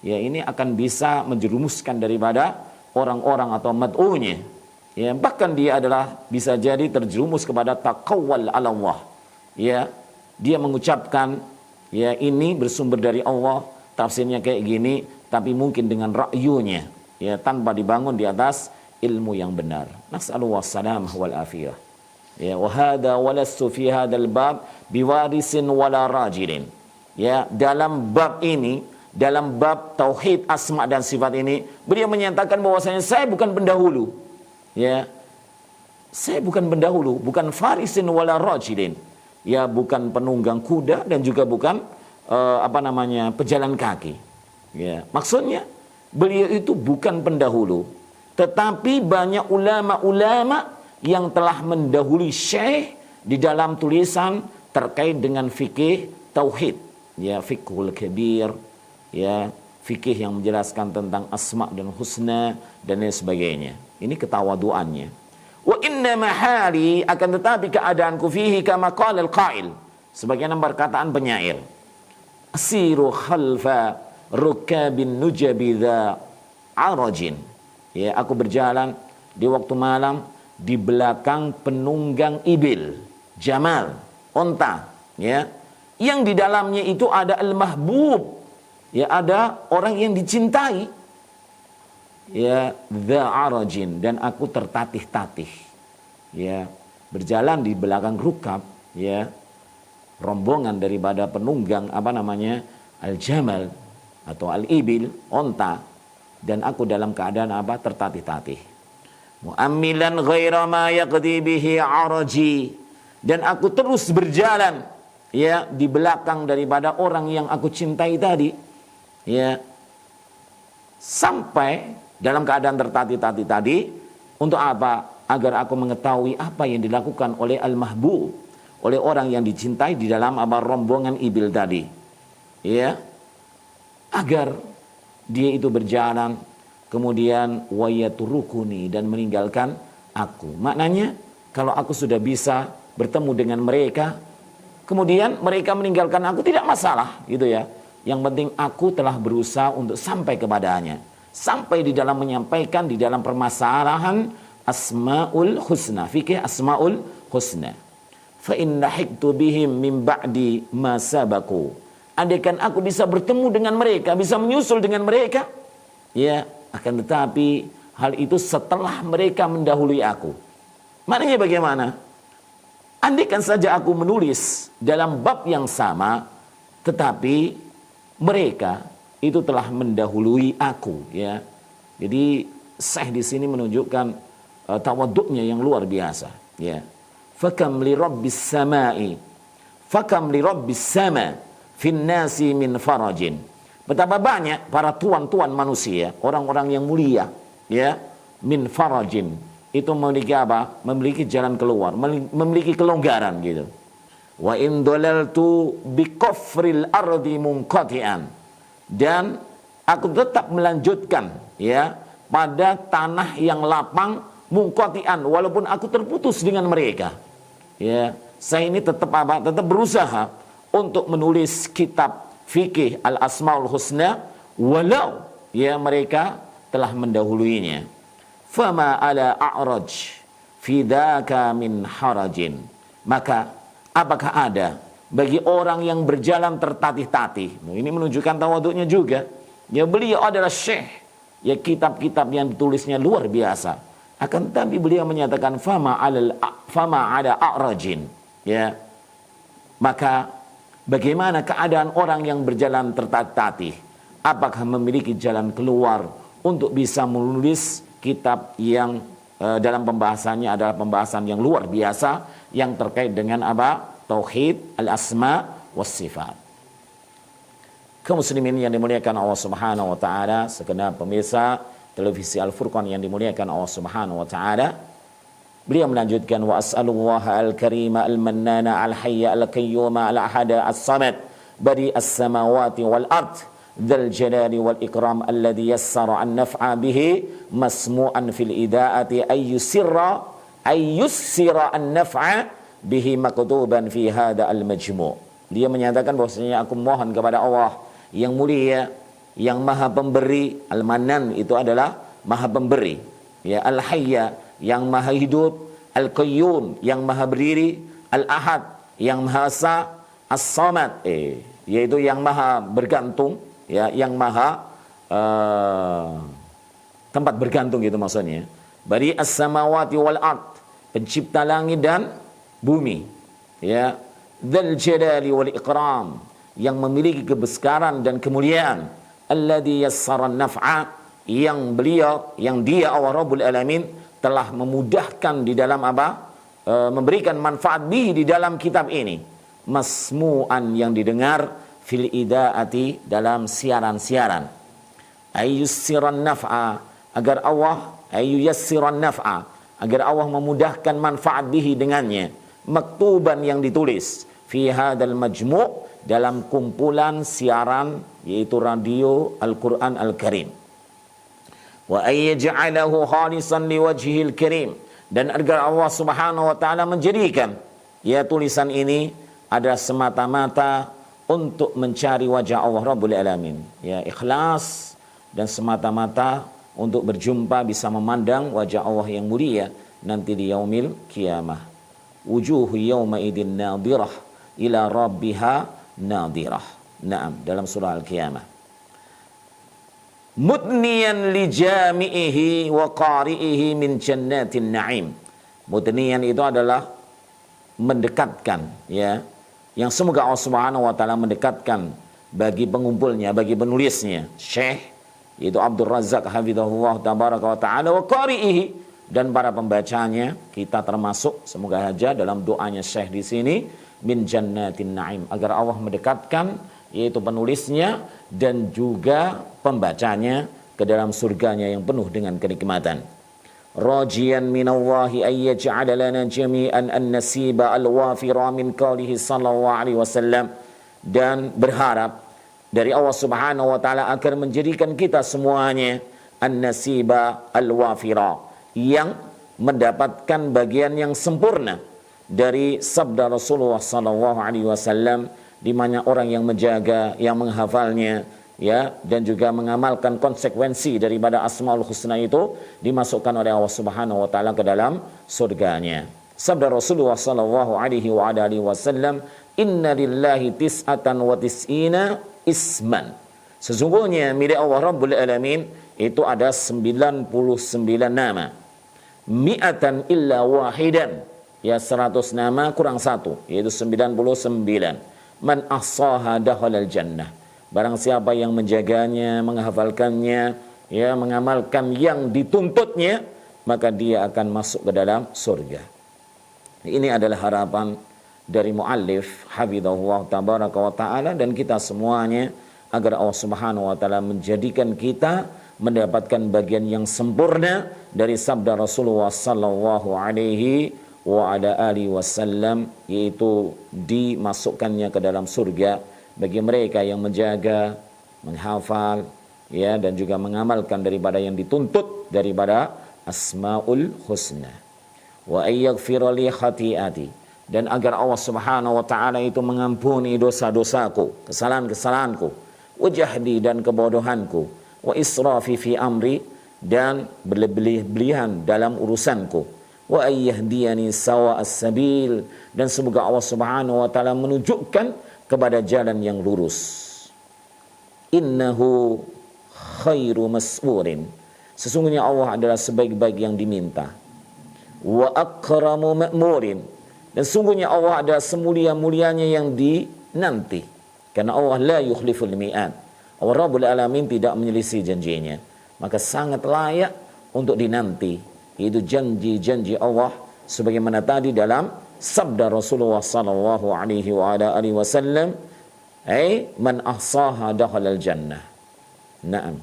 Ya, ini akan bisa menjerumuskan daripada orang-orang atau mad'unya. Ya, bahkan dia adalah bisa jadi terjerumus kepada taqawwal ala Allah. Ya, dia mengucapkan ya ini bersumber dari Allah, tafsirnya kayak gini, tapi mungkin dengan ra'yunya, ya, tanpa dibangun di atas ilmu yang benar. Nas'alullah salamah wal afiyah. Ya, wa hadha walastu fi hadzal bab biwarisin wala rajilin. Ya, dalam bab ini, dalam bab tauhid asma dan sifat ini, beliau menyatakan bahwasanya saya bukan pendahulu. Ya, saya bukan pendahulu, bukan farisin wala rajilin. Ya, bukan penunggang kuda dan juga bukan pejalan kaki. Ya, maksudnya beliau itu bukan pendahulu, tetapi banyak ulama-ulama yang telah mendahului Syekh di dalam tulisan terkait dengan fikih tauhid, ya, fiqhul kabir, ya, fikih yang menjelaskan tentang asma dan husna dan lain sebagainya. Ini ketawaduannya. Wa inna mahali, akan tetapi keadaanku fihi kama qala al-qail, sebagaimana perkataan penyair, asiru khalfa rukabin nujabi dha arajin. Ya, aku berjalan di waktu malam di belakang penunggang ibil, jamal, onta, ya, yang di dalamnya itu ada al-mahbub, ya, ada orang yang dicintai, ya, dha arajin, dan aku tertatih-tatih, ya, berjalan di belakang rukab, ya, rombongan daripada penunggang al-jamal atau al-ibil, onta, dan aku dalam keadaan tertatih-tatih. Mu'ammilan ghaira ma yaqdi bihi araji, dan aku terus berjalan, ya, di belakang daripada orang yang aku cintai tadi, ya, sampai dalam keadaan tertatih-tatih tadi. Untuk apa? Agar aku mengetahui apa yang dilakukan oleh al-mahbub, oleh orang yang dicintai di dalam rombongan ibil tadi, ya, agar dia itu berjalan kemudian wayaturukuni, dan meninggalkan aku. Maknanya kalau aku sudah bisa bertemu dengan mereka, kemudian mereka meninggalkan aku, tidak masalah gitu ya. Yang penting aku telah berusaha untuk sampai kepadanya, sampai di dalam menyampaikan di dalam permasalahan asmaul husna, fikih asmaul husna. Fa inna hiktu bihim min ba'di ma sabaku. Andaikan aku bisa bertemu dengan mereka, bisa menyusul dengan mereka, ya, akan tetapi hal itu setelah mereka mendahului aku. Maknanya bagaimana? Andaikan saja aku menulis dalam bab yang sama, tetapi mereka itu telah mendahului aku, ya. Jadi Syekh di sini menunjukkan tawaduknya yang luar biasa, ya. Fakam li rabbis samai, fakam li rabbis sama finnasi min farajin. Betapa banyak para tuan-tuan manusia, orang-orang yang mulia, ya, min farajin, itu memiliki apa? Memiliki jalan keluar, memiliki kelonggaran gitu. Wa in dalaltu bi kufril ardi munqati'an, dan aku tetap melanjutkan, ya, pada tanah yang lapang, munqati'an, walaupun aku terputus dengan mereka. Ya, saya ini tetap apa? Tetap berusaha untuk menulis kitab fikih al-asmaul husna, walau, ya, mereka telah mendahuluinya. fama ala a'raj fi dzaka min harajin. Maka apakah ada bagi orang yang berjalan tertatih-tatih? Ini menunjukkan tawaduknya juga. Ya, beliau adalah syekh. Ya, kitab-kitab yang ditulisnya luar biasa. Akan tetapi beliau menyatakan fama ada a'rajin. Ya. Maka bagaimana keadaan orang yang berjalan tertatih-tatih? Apakah memiliki jalan keluar untuk bisa menulis kitab yang dalam pembahasannya adalah pembahasan yang luar biasa yang terkait dengan apa? Tauhid, al-asma was sifat. Kaum muslimin yang dimuliakan Allah Subhanahu wa taala, segenap pemirsa televisi Al-Furqan yang dimuliakan Allah Subhanahu wa taala, beliau melanjutkan wa as'alullaha al-karima al-mannana al-hayya al-qayyuma al-ahada as-samad bari as-samawati wal ard dzal jalali wal ikram alladhi yassara an naf'a bihi masmu'an fil idaati ayyusira an naf'a bihi maktuban fi hada al-majmu'. Dia menyatakan bahwasanya aku mohon kepada Allah yang mulia, yang maha pemberi. Al-Mannan itu adalah maha pemberi. Ya, Al-Hayya yang maha hidup, Al-Qayyum yang maha berdiri, Al-Ahad yang maha esa, As-Samad yaitu yang maha bergantung, ya, yang maha tempat bergantung gitu maksudnya. Bari as-samawati wal ard, pencipta langit dan bumi, ya, dzal jalali wal ikram, yang memiliki kebesaran dan kemuliaan, alladzi yassara naf'a, yang dia Allah Rabbul Alamin telah memudahkan di dalam apa? Memberikan manfaat di dalam kitab ini, masmu'an yang didengar, fil idaati dalam siaran-siaran, ayyussiran naf'a, agar Allah ayyuyassiran naf'a, agar Allah memudahkan manfaat bihi dengannya, maktuban yang ditulis, fi hadal majmu' dalam kumpulan siaran yaitu radio Al-Quran Al-Karim, wa ayyaj'alahu khalisan liwajhil karim, dan agar Allah Subhanahu wa taala menjadikan ya tulisan ini ada semata-mata untuk mencari wajah Allah Rabbul Alamin, ya, ikhlas dan semata-mata untuk berjumpa bisa memandang wajah Allah yang mulia nanti di yaumil qiyamah. Wujuhu yawma idin nadirah ila rabbiha nadirah. Naam, dalam surah Al-Qiyamah. Mudniyan li jami'ihi wa qari'ihi min jannatin na'im. Mudniyan itu adalah mendekatkan, ya, yang semoga Allah Subhanahu wa taala mendekatkan bagi pengumpulnya, bagi penulisnya, Syekh yaitu Abdul Razak hafizahullah tabaraka wa taala, wa qari'ihi, dan para pembacanya, kita termasuk semoga saja dalam doanya Syekh di sini, min jannatin na'im, agar Allah mendekatkan yaitu penulisnya dan juga pembacanya ke dalam surganya yang penuh dengan kenikmatan. Rajiyan minallahi ayyaj'ala lana jami'an an-nasiba al-wafira min qawlihi sallallahu alaihi wasallam, dan berharap dari Allah Subhanahu wa taala agar menjadikan kita semuanya an-nasiba al-wafira, yang mendapatkan bagian yang sempurna dari sabda Rasulullah sallallahu alaihi wasallam, di mana orang yang menjaga, yang menghafalnya, ya, dan juga mengamalkan konsekuensi daripada Asmaul Husna itu dimasukkan oleh Allah Subhanahu wa taala ke dalam surganya. Sabda Rasulullah sallallahu alaihi wa alihi wasallam, inna lillahi tis'atan wa tis'ina isman. Sesungguhnya milik Allah Rabbul Alamin itu ada 99 nama. Mi'atan illa wahidan, ya, 100 nama kurang satu, yaitu 99. Man ahsaha dakhalal jannah. Barang siapa yang menjaganya, menghafalkannya, ya, mengamalkan yang dituntutnya, maka dia akan masuk ke dalam surga. Ini adalah harapan dari muallif hafizahullah tabaraka wa taala dan kita semuanya, agar Allah Subhanahu wa taala menjadikan kita mendapatkan bagian yang sempurna dari sabda Rasulullah sallallahu alaihi wa ala alihi wasallam, yaitu dimasukkannya ke dalam surga bagi mereka yang menjaga, menghafal, ya, dan juga mengamalkan daripada yang dituntut daripada Asmaul Husna. Wa ayyaghfira li khati'ati, dan agar Allah Subhanahu wa taala itu mengampuni dosa-dosaku, kesalahan-kesalahanku, wa jahdi, dan kebodohanku, wa israfi fi amri, dan berlebih-lebihan dalam urusanku. Wa ayyahdiyani sawa'as sabil, dan semoga Allah Subhanahu wa taala menunjukkan kepada jalan yang lurus. Innahu khairu mas'urin, sesungguhnya Allah adalah sebaik-baik yang diminta. Wa akramu ma'murin, dan sungguhnya Allah adalah semulia-mulianya yang dinanti. Karena Allah la yukhliful mi'ad, Allah Rabbul Alamin tidak menyelisih janjinya, maka sangat layak untuk dinanti, yaitu janji-janji Allah sebagaimana tadi dalam sabda Rasulullah sallallahu alaihi wasallam, man ahsaha dakhalal jannah. Naam.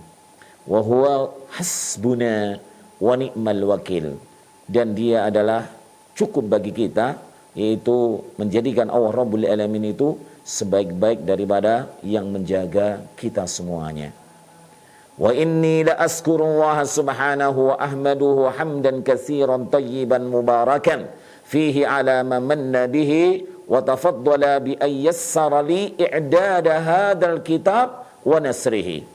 Wa huwa hasbuna wa ni'mal wakil, dan dia adalah cukup bagi kita, yaitu menjadikan Allah Rabbul Alamin itu sebaik-baik daripada yang menjaga kita semuanya. Wa inni la azkurullaha subhanahu wa ahmaduhu hamdan katsiran tayyiban mubarakan fihi ala ma manna bihi wa tafaddala bi ayyassara li i'dada hadzal kitab wa nasrihi.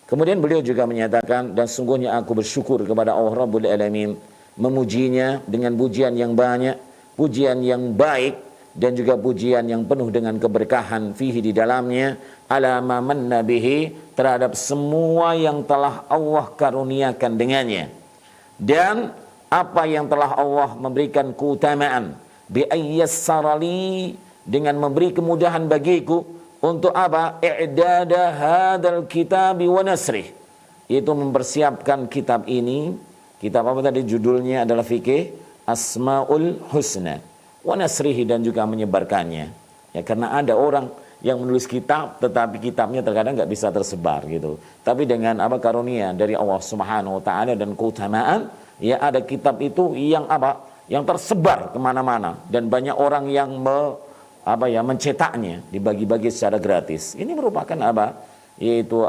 Kemudian beliau juga menyatakan, dan sungguhnya aku bersyukur kepada Allah Rabbul Alamin, memujinya dengan pujian yang banyak, pujian yang baik, dan juga pujian yang penuh dengan keberkahan fihi di dalamnya, ala ma manna bihi, terhadap semua yang telah Allah karuniakan dengannya, dan apa yang telah Allah memberikan keutamaan, bi ayyassarali, dengan memberi kemudahan bagiku untuk apa? I'dada hadzal kitabi wa nasrih, yaitu mempersiapkan kitab ini. Kitab apa tadi judulnya? Adalah fikih Asmaul Husna wa nasrihi, dan juga menyebarkannya. Ya, karena ada orang yang menulis kitab tetapi kitabnya terkadang nggak bisa tersebar gitu. Tapi dengan apa karunia dari Allah Subhanahu wa taala dan keutamaan, ya ada kitab itu yang apa? Yang tersebar kemana-mana, dan banyak orang yang mencetaknya, dibagi-bagi secara gratis. Ini merupakan apa? Yaitu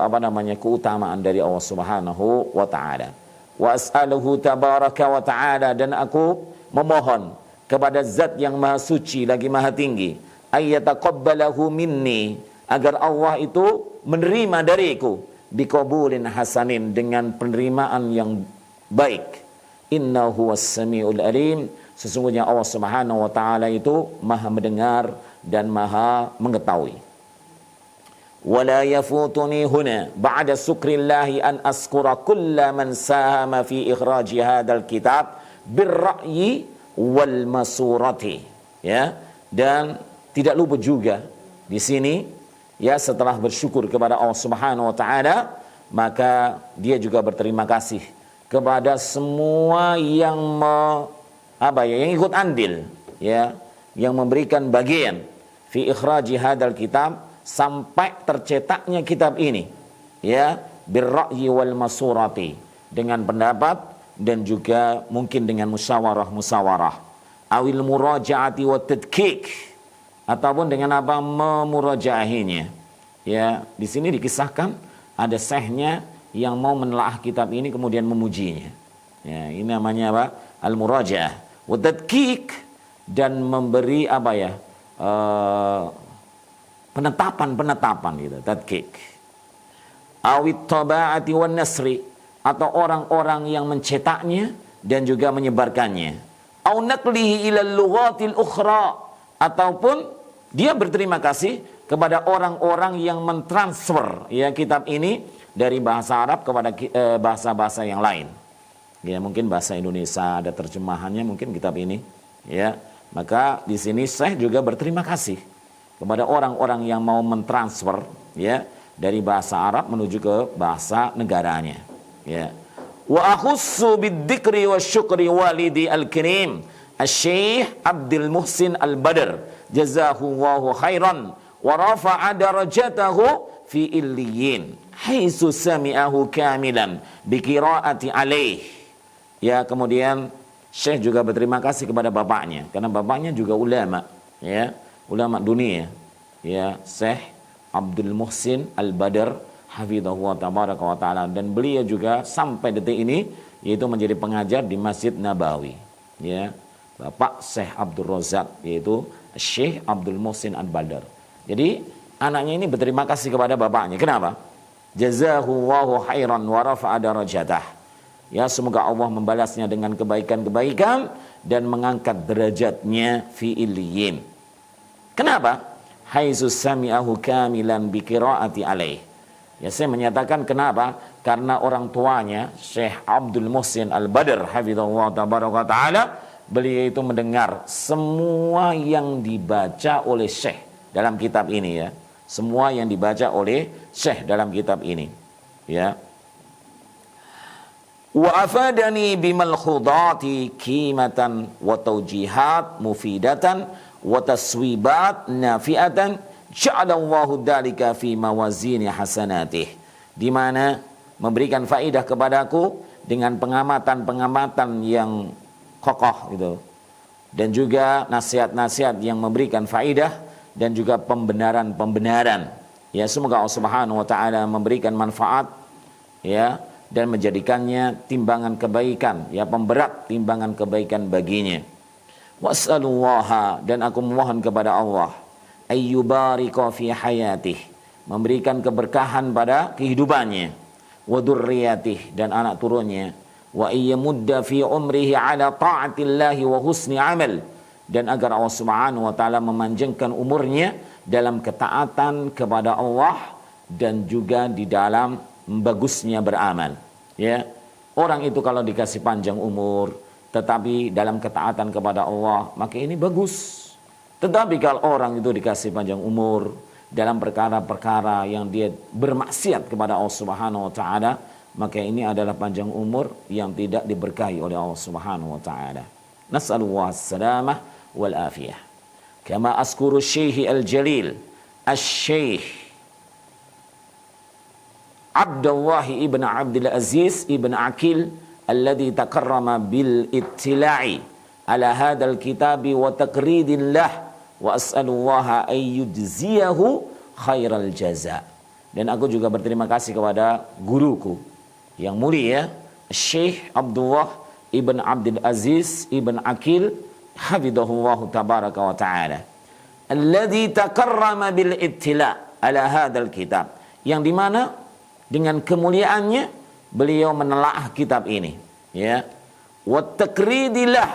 keutamaan dari Allah Subhanahu wa taala. Wa as'aluhu tabaraka wa ta'ala, dan aku memohon kepada zat yang maha suci lagi maha tinggi, ayyataqabbalahu minni, agar Allah itu menerima dariku, biqabulin hasanin, dengan penerimaan yang baik. Innahu was-sami'ul alim, sesungguhnya Allah Subhanahu wa taala itu maha mendengar dan maha mengetahui. Wala yafutuni huna ba'da sukrillahi an askura kulla man sahama fi ikhraji hadzal kitab birra'yi wal masurati. Ya, dan tidak luput juga di sini, ya, setelah bersyukur kepada Allah Subhanahu wa taala, maka dia juga berterima kasih kepada semua yang yang ikut andil, ya, yang memberikan bagian fi ikhraji hadzal kitab, sampai tercetaknya kitab ini, ya, birra'yi wal masurati, dengan pendapat dan juga mungkin dengan musyawarah awil murajaati wa tadqiq, ataupun dengan apa memurajaahinya. Ya, di sini dikisahkan ada syekhnya yang mau menelaah kitab ini kemudian memujinya. Ya, ini namanya apa? Al-murajaah wa tadqiq, dan memberi penetapan gitu, tadqiq. Awit taba'ati wan nasri, atau orang-orang yang mencetaknya dan juga menyebarkannya. Au naqlihi ila lughatil ukhra, ataupun dia berterima kasih kepada orang-orang yang mentransfer, ya, kitab ini dari bahasa Arab kepada bahasa-bahasa yang lain. Ya, mungkin bahasa Indonesia ada terjemahannya mungkin kitab ini, ya. Maka di sini Syekh juga berterima kasih kepada orang-orang yang mau mentransfer, ya, dari bahasa Arab menuju ke bahasa negaranya, ya. Wa akhussu bidzikri wasyukri walidi al-karim Asy-Syaikh Abdul Muhsin Al-Badr, jazahullahu khairan wa rafa'a darajatahu fi illiyin haitsu sami'ahu kamilan bi qiraati alaih. Ya, kemudian Syekh juga berterima kasih kepada bapaknya, karena bapaknya juga ulama, ya, ulama dunia, ya, Syekh Abdul Muhsin Al-Badr hafidhahu wa tabaraka wa taala, dan beliau juga sampai detik ini yaitu menjadi pengajar di Masjid Nabawi, ya, Bapak Syekh Abdul Razak, yaitu Syekh Abdul Muhsin Al-Badr. Jadi anaknya ini berterima kasih kepada bapaknya. Kenapa? Jazahullahu khairan wa rafa'a darajatah. Ya, semoga Allah membalasnya dengan kebaikan-kebaikan dan mengangkat derajatnya fi illiyin. Kenapa? Haitsu sami'ahu kamilan bi qiraati alaih. Ya, saya menyatakan kenapa? Karena orang tuanya Syekh Abdul Muhsin Al-Badr hafizahullah tabaraka taala, beliau itu mendengar semua yang dibaca oleh Syekh dalam kitab ini ya. Semua yang dibaca oleh Syekh dalam kitab ini. Ya. Wa afadani bimal khudati qimatan wa tawjihat mufidatan wa taswibat nafi'atan ja'alallahu dzalika fi mawazini hasanatih, di mana memberikan faedah kepadaku dengan pengamatan-pengamatan yang kokoh gitu, dan juga nasihat-nasihat yang memberikan faedah dan juga pembenaran-pembenaran. Ya, semoga Allah Subhanahu wa taala memberikan manfaat ya, dan menjadikannya timbangan kebaikan, ya, pemberat timbangan kebaikan baginya. Was'alullaha, dan aku memohon kepada Allah, ayyubarika fi hayatih, memberikan keberkahan pada kehidupannya, wa dzurriyyatih, dan anak turunnya, wa ayyamudda fi umrihi ala ta'atillahi wa husni amal, dan agar Allah Subhanahu wa taala memanjangkan umurnya dalam ketaatan kepada Allah dan juga di dalam bagusnya beramal. Ya, orang itu kalau dikasih panjang umur tetapi dalam ketaatan kepada Allah, maka ini bagus. Tetapi kalau orang itu dikasih panjang umur dalam perkara-perkara yang dia bermaksiat kepada Allah Subhanahu wa taala, maka ini adalah panjang umur yang tidak diberkahi oleh Allah Subhanahu wa taala. Nas'alullah as-salamah wal afiyah. Kama azkuru Syekh al-Jalil Asy-Syaikh Abdullah ibn Abdul Aziz ibn Aqil alladhi takarrama bil ittila'i ala hadzal kitabi wa taqridillah, wa as'alullaha ayyujziyahu khairal jaza. Dan aku juga berterima kasih kepada guruku yang mulia Syekh Abdullah ibn Abdul Aziz ibn Aqil hafidhahullahu tabaraka wa ta'ala, alladhi takarrama bil ittila' ala hadzal kitab, yang dimana dengan kemuliaannya beliau menelaah kitab ini, ya, wa taqridillah,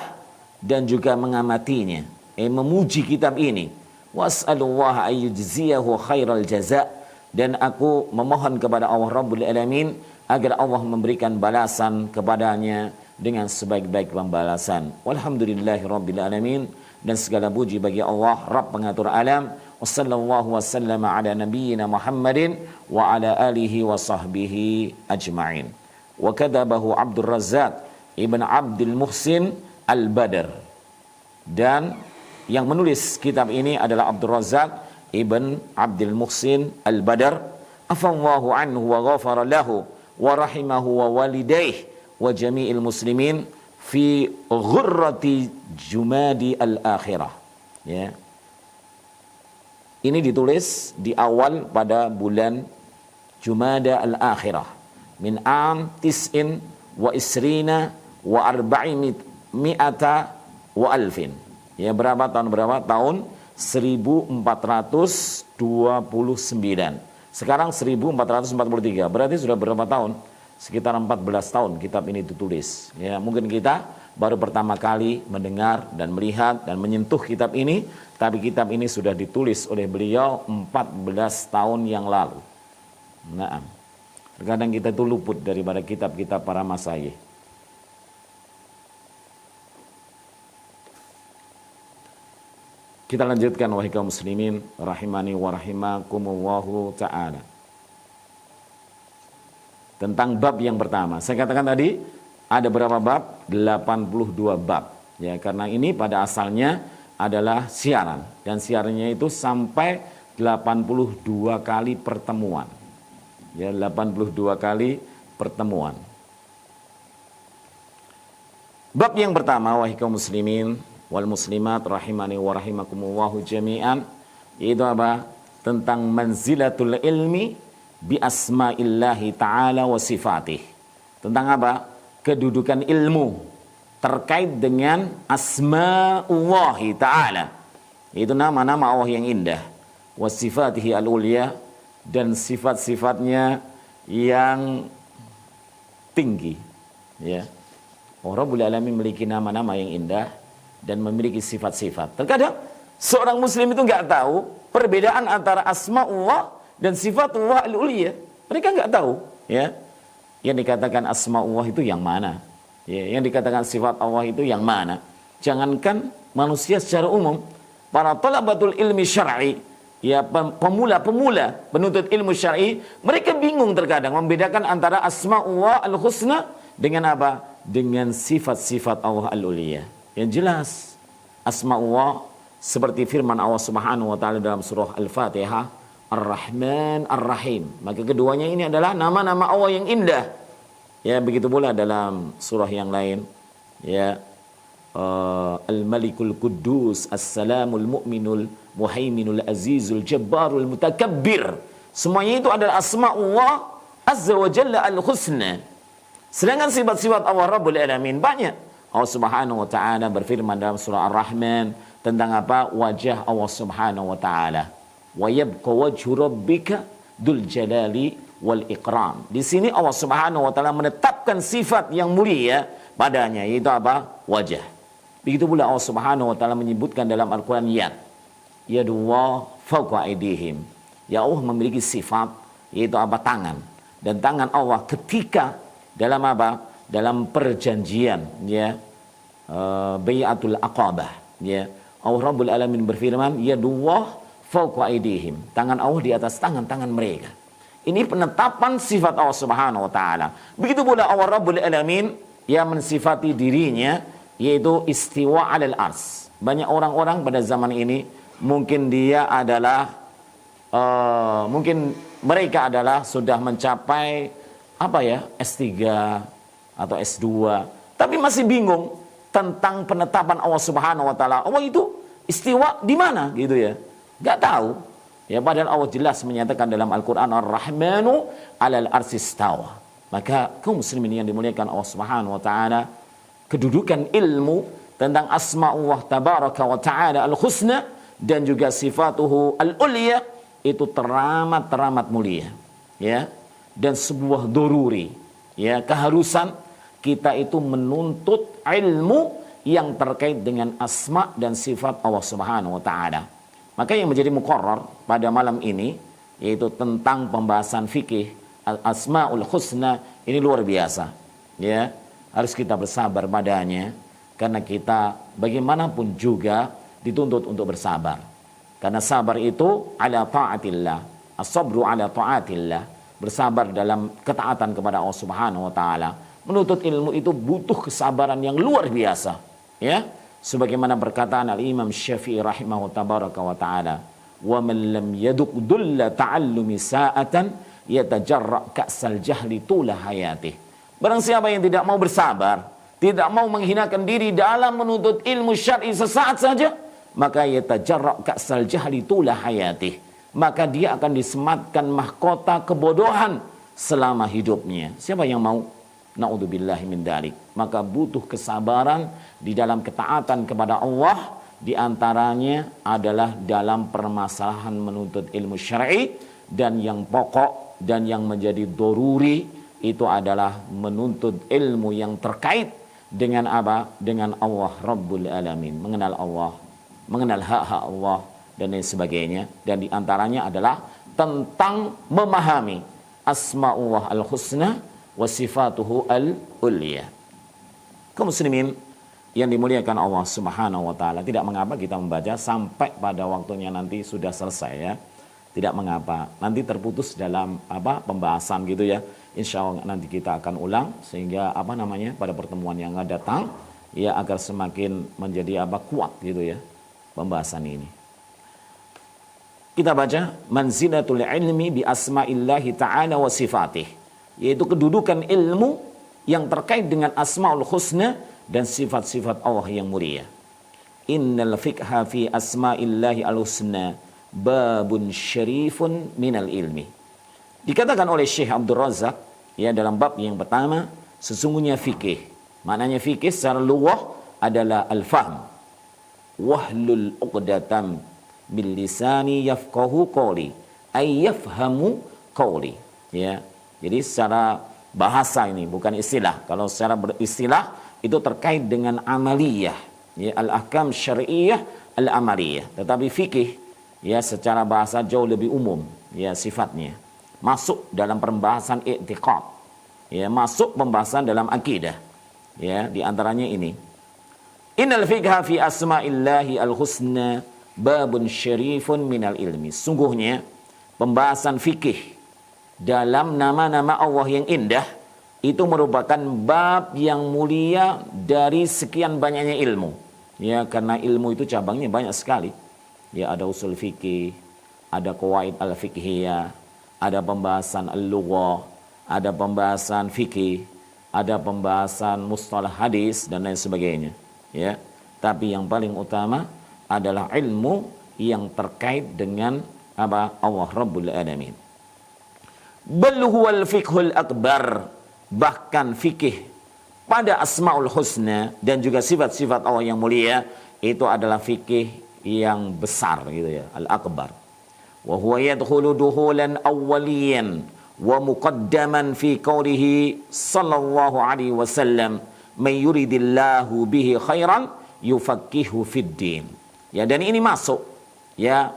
dan juga mengamatinya, memuji kitab ini, was'alullaha ayyujziyahu khairal jaza, dan aku memohon kepada Allah Rabbul Alamin agar Allah memberikan balasan kepadanya dengan sebaik-baik pembalasan. Walhamdulillahi Rabbil Alamin, dan segala puji bagi Allah Rabb pengatur alam. Wassallallahu wasallam ala nabiyyina Muhammadin wa ala alihi wa sahbihi ajma'in. Wa kadabahu Abdul Razzaq ibn Abdul Muhsin Al-Badr, dan yang menulis kitab ini adalah Abdul Razzaq ibn Abdul Muhsin Al-Badr. Afallahu anhu wa ghafara lahu wa rahimahu wa walidayhi wa jami'il muslimin fi ghurrati Jumadi al-akhirah. Ya. Ini ditulis di awal pada bulan Jumada al-akhirah min am tis'in wa isrina wa arba'imi'ata wa alfin. Ya, berapa tahun? Berapa tahun? 1429. Sekarang 1443. Berarti sudah berapa tahun? Sekitar 14 tahun kitab ini ditulis. Ya, mungkin kita baru pertama kali mendengar dan melihat dan menyentuh kitab ini, tapi kitab ini sudah ditulis oleh beliau 14 tahun yang lalu. Nah, terkadang kita itu luput daripada kitab-kitab para masyayikh. Kita lanjutkan, wahai kaum muslimin rahimani wa rahimakumullahu ta'ala, tentang bab yang pertama. Saya katakan tadi ada berapa bab? 82 bab. Ya, karena ini pada asalnya adalah siaran, dan siarannya itu sampai 82 kali pertemuan. Ya, 82 kali pertemuan. Bab yang pertama, wahai kaum muslimin wal muslimat rahimani wa rahimakumullahu jami'an, yaitu apa? Tentang manzilatul ilmi bi asma'illahi ta'ala wa sifatih. Tentang apa? Kedudukan ilmu terkait dengan asma'ullahi ta'ala, itu nama-nama Allah yang indah, wa sifatihi al-ulya, dan sifat-sifatnya yang tinggi, ya. Rabbul Alamin memiliki nama-nama yang indah dan memiliki sifat-sifat. Terkadang seorang muslim itu nggak tahu perbedaan antara asma'ullah dan sifatullah al-uliyah. Mereka nggak tahu, ya. Yang dikatakan asma'ullah itu yang mana? Ya, yang dikatakan sifat Allah itu yang mana? Jangankan manusia secara umum, para talabatul ilmi syar'i, ya, pemula-pemula penuntut ilmu syar'i, mereka bingung terkadang membedakan antara asma'ullah al-husna dengan apa? Dengan sifat-sifat Allah al-uliyah. Yang jelas, asma'ullah seperti firman Allah Subhanahu wa taala dalam surah Al-Fatihah, Ar-Rahman Ar-Rahim. Maka keduanya ini adalah nama-nama Allah yang indah. Ya, begitu pula dalam surah yang lain, ya, Al-Malikul Quddus, As-Salamul Mu'minul Muhaiminul Azizul Jabbarul Mutakabbir. Semuanya itu adalah asma'ullah Azza wa Jalla al-husna. Sedangkan sifat-sifat Allah Rabbul Alamin banyak. Allah Subhanahu wa taala berfirman dalam surah Ar-Rahman tentang apa? Wajah Allah Subhanahu wa taala. Wa yabqa wajhu rabbika dzul jalali wal ikram. Di sini Allah Subhanahu wa taala menetapkan sifat yang mulia padanya, yaitu apa? Wajah. Begitu pula Allah Subhanahu wa taala menyebutkan dalam Al-Qur'an yadullah fawqa aydihim. Ya, Allah memiliki sifat yaitu apa? Tangan. Dan tangan Allah ketika dalam apa? Dalam perjanjian, ya, Bai'atul Aqabah, ya. Allah Rabbul Alamin berfirman, yadullah fawqa aydihim. Tangan Allah di atas tangan-tangan mereka. Ini penetapan sifat Allah Subhanahu wa taala. Begitu pula Allah Rabbul Alamin yang mensifati dirinya yaitu istiwa 'alal ars. Banyak orang-orang pada zaman ini mungkin dia adalah mungkin mereka adalah sudah mencapai apa ya, S3 atau S2, tapi masih bingung tentang penetapan Allah Subhanahu wa taala. Allah itu istiwa di mana gitu ya. Enggak tahu. Ya, padahal Allah jelas menyatakan dalam Al-Qur'an Ar-Rahmanu 'alal arsy istawa. Maka kaum muslimin yang dimuliakan Allah Subhanahu wa taala, kedudukan ilmu tentang asma'ullah tabaraka wa ta'ala al-husna dan juga sifatuhu al-ulya itu teramat mulia, ya. Dan sebuah doruri, ya, keharusan kita itu menuntut ilmu yang terkait dengan asma dan sifat Allah Subhanahu wa taala. Maka yang menjadi muqarrar pada malam ini yaitu tentang pembahasan fikih al-asmaul husna, ini luar biasa, ya. Harus kita bersabar padanya karena kita bagaimanapun juga dituntut untuk bersabar. Karena sabar itu ala ta'atillah, as-sabru ala ta'atillah. Bersabar dalam ketaatan kepada Allah Subhanahu wa taala. Menuntut ilmu itu butuh kesabaran yang luar biasa, ya. Sebagaimana perkataan Al-Imam Syafi'i rahimahu tabaraka wa taala, "Wa man lam yaduq dulla ta'allumi sa'atan yatajarra ka'sal jahli tula hayatih." Barang siapa yang tidak mau bersabar, tidak mau menghinakan diri dalam menuntut ilmu syar'i sesaat saja, maka yatajarra ka'sal jahli tula hayatih. Maka dia akan disematkan mahkota kebodohan selama hidupnya. Siapa yang mau? Na'udzubillahi min dzalik. Maka butuh kesabaran di dalam ketaatan kepada Allah, di antaranya adalah dalam permasalahan menuntut ilmu syar'i, dan yang pokok dan yang menjadi doruri itu adalah menuntut ilmu yang terkait dengan apa? Dengan Allah Rabbul Alamin, mengenal Allah, mengenal hak-hak Allah dan lain sebagainya. Dan diantaranya adalah tentang memahami asma'ullah al-husna wa sifatuhu al-ulya. Kaum muslimin yang dimuliakan Allah Subhanahu wa taala, tidak mengapa kita membaca sampai pada waktunya nanti sudah selesai, ya. Tidak mengapa. Nanti terputus dalam apa? Pembahasan gitu, ya. Insya Allah nanti kita akan ulang sehingga apa namanya pada pertemuan yang akan datang, ya, agar semakin menjadi apa? Kuat gitu, ya, pembahasan ini. Kita baca manzilatul ilmi bi asma'illahi ta'ala wa sifatih, yaitu kedudukan ilmu yang terkait dengan asmaul husna dan sifat-sifat Allah yang mulia. Innal fiqha fi asma'illahi al-husna babun syarifun minal ilmi. Dikatakan oleh Syekh Abdul Razak, ya, dalam bab yang pertama, sesungguhnya fikih. Maknanya fikih secara lughah adalah al-fahm. Wahlul uqdatam bil lisani yafqahu qawli ay yafhamu qawli, ya. Jadi secara bahasa ini bukan istilah. Kalau secara beristilah itu terkait dengan amaliyah, ya, al-ahkam syar'iyyah al-amaliyah. Tetapi fikih ya secara bahasa jauh lebih umum ya sifatnya. Masuk dalam pembahasan i'tiqad. Ya, masuk pembahasan dalam akidah. Ya, di antaranya ini. Innal fiqha fi asma'illahi al-husna babun syarifun minal ilmi. Sungguhnya pembahasan fikih dalam nama-nama Allah yang indah itu merupakan bab yang mulia dari sekian banyaknya ilmu. Ya, karena ilmu itu cabangnya banyak sekali. Ya, ada usul fikih, ada qawaid al-fiqhiyah, ada pembahasan al-lughah, ada pembahasan fikih, ada pembahasan mustalah hadis dan lain sebagainya. Ya, tapi yang paling utama adalah ilmu yang terkait dengan apa? Allah Rabbul Alamin. Bal huwal fiqhul akbar, bahkan fikih pada asmaul husna dan juga sifat-sifat Allah yang mulia itu adalah fikih yang besar gitu ya, al-akbar. Wa huwa yadkhulu duhulan awwaliyan wa muqaddaman fi qawlihi sallallahu alaihi wasallam may yuridillahu bihi khairan yufaqihu fid din. Ya, dan ini masuk ya,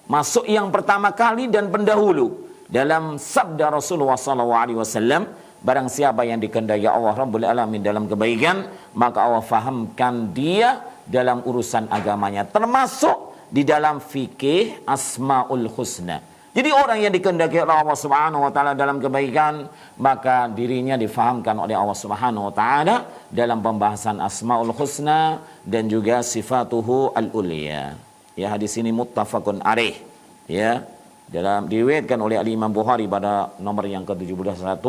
masuk yang pertama kali dan pendahulu dalam sabda Rasulullah SAW, barang siapa yang dikehendaki Allah Rabbul Alamin dalam kebaikan, maka Allah fahamkan dia dalam urusan agamanya, termasuk di dalam fikih asmaul husna. Jadi orang yang dikehendaki Allah Subhanahu wa taala dalam kebaikan, maka dirinya difahamkan oleh Allah Subhanahu wa taala dalam pembahasan asmaul husna dan juga sifatuhu al-ulya. Ya, hadis ini muttafaqun alaih. Ya, dalam diriwayatkan oleh Imam Bukhari pada nomor yang ke-71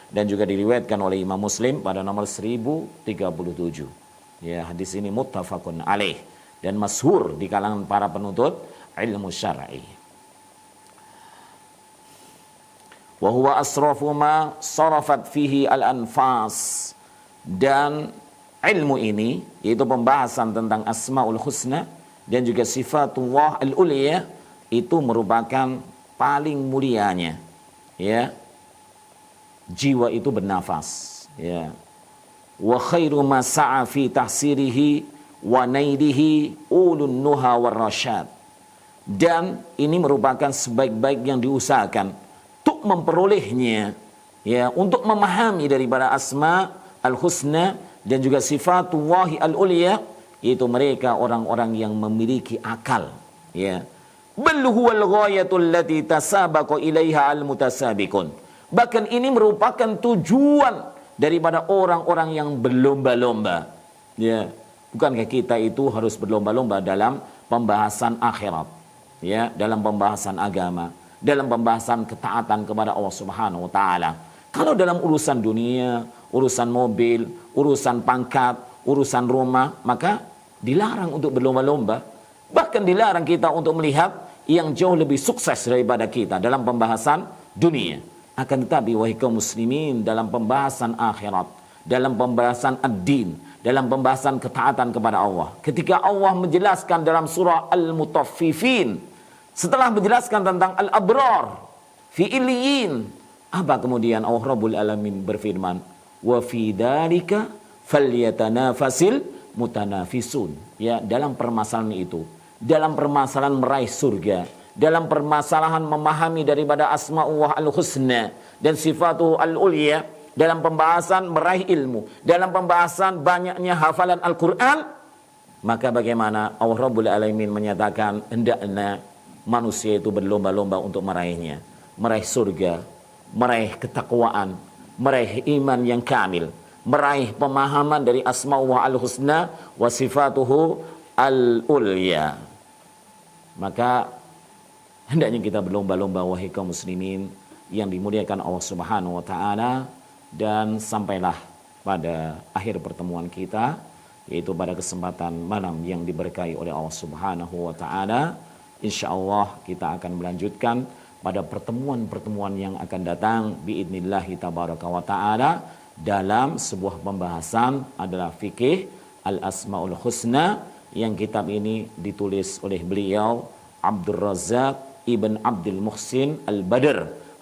dan juga diriwayatkan oleh Imam Muslim pada nomor 1037. Ya, hadis ini muttafaqun alaih dan masyhur di kalangan para penuntut ilmu syar'i. Wa huwa asrafu ma sarafat fihi al-anfas, dan ilmu ini yaitu pembahasan tentang asmaul husna dan juga sifatullah al-ulya itu merupakan paling mulianya ya jiwa itu bernafas ya. Wa khairu ma sa'a fi tahsirihi wa nailihi ulun nuha war rasyad, dan ini merupakan sebaik-baik yang diusahakan untuk memperolehnya ya, untuk memahami daripada asma al-husna dan juga sifatullahi al-ulya, yaitu mereka orang-orang yang memiliki akal ya. Bal huwal ghayatul lati tasabaqa ilaiha al-mutasabiqun, bahkan ini merupakan tujuan daripada orang-orang yang berlomba-lomba ya. Bukankah kita itu harus berlomba-lomba dalam pembahasan akhirat ya, dalam pembahasan agama, dalam pembahasan ketaatan kepada Allah Subhanahu wa taala. Kalau dalam urusan dunia, urusan mobil, urusan pangkat, urusan rumah, maka dilarang untuk berlomba-lomba. Bahkan dilarang kita untuk melihat yang jauh lebih sukses daripada kita dalam pembahasan dunia. Akan tetapi wahai kaum muslimin, dalam pembahasan akhirat, dalam pembahasan ad-din, dalam pembahasan ketaatan kepada Allah, ketika Allah menjelaskan dalam surah Al-Mutaffifin, setelah menjelaskan tentang al-abrar fi illiyin, apa kemudian Allah Rabbul Alamin berfirman, wa fi dzalika falyatanafasil mutanafisun. Ya, dalam permasalahan itu, dalam permasalahan meraih surga, dalam permasalahan memahami daripada asma'ullah al-husna dan sifatuhu al-ulya, dalam pembahasan meraih ilmu, dalam pembahasan banyaknya hafalan Al-Quran, maka bagaimana Allah Rabbul Alamin menyatakan hendaknya manusia itu berlomba-lomba untuk meraihnya, meraih surga, meraih ketakwaan, meraih iman yang kamil, meraih pemahaman dari asma'ullah al-husna wa sifatuhu al-ulya. Maka hendaknya kita berlomba-lomba wahai kaum muslimin yang dimuliakan Allah Subhanahu wa taala, dan sampailah pada akhir pertemuan kita, yaitu pada kesempatan malam yang diberkahi oleh Allah Subhanahu wa taala. Insyaallah kita akan melanjutkan pada pertemuan-pertemuan yang akan datang biidnillahi tabaraka wa ta'ala dalam sebuah pembahasan adalah fikih al-asmaul husna, yang kitab ini ditulis oleh beliau Abdul Razak Ibn Abdul Muhsin Al-Badr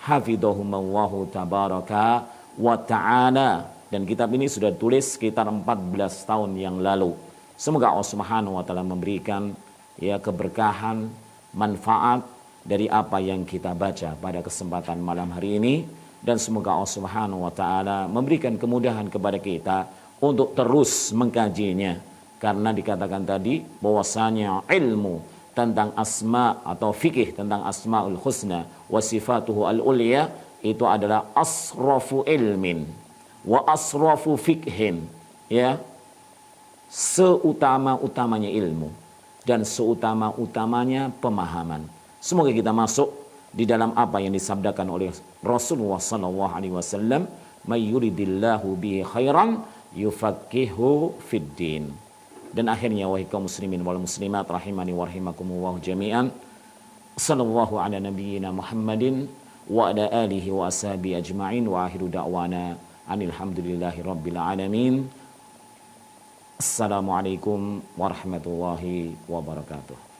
hafidhahumullahu tabaraka wa ta'ala. Dan kitab ini sudah tulis sekitar 14 tahun yang lalu. Semoga Allah Subhanahu wa taala memberikan ya keberkahan, manfaat dari apa yang kita baca pada kesempatan malam hari ini, dan semoga Allah Subhanahu wa taala memberikan kemudahan kepada kita untuk terus mengkajinya, karena dikatakan tadi bahwasanya ilmu tentang asma atau fikih tentang asmaul husna wa sifatuhu al-ulya itu adalah asrafu ilmin wa asrafu fikhin, ya, seutama-utamanya ilmu dan seutama-utamanya pemahaman. Semoga kita masuk di dalam apa yang disabdakan oleh Rasulullah sallallahu alaihi wasallam, may yuridillahu bihi khairan yufaqihu fid din. Dan akhirnya wahai kaum muslimin wal muslimat rahimani wa rahimakumullah jami'an, sallallahu ala nabiyyina Muhammadin wa ala alihi wa ashabihi ajma'in wa akhiru da'wana anil hamdulillahi rabbil alamin. Assalamualaikum warahmatullahi wabarakatuh.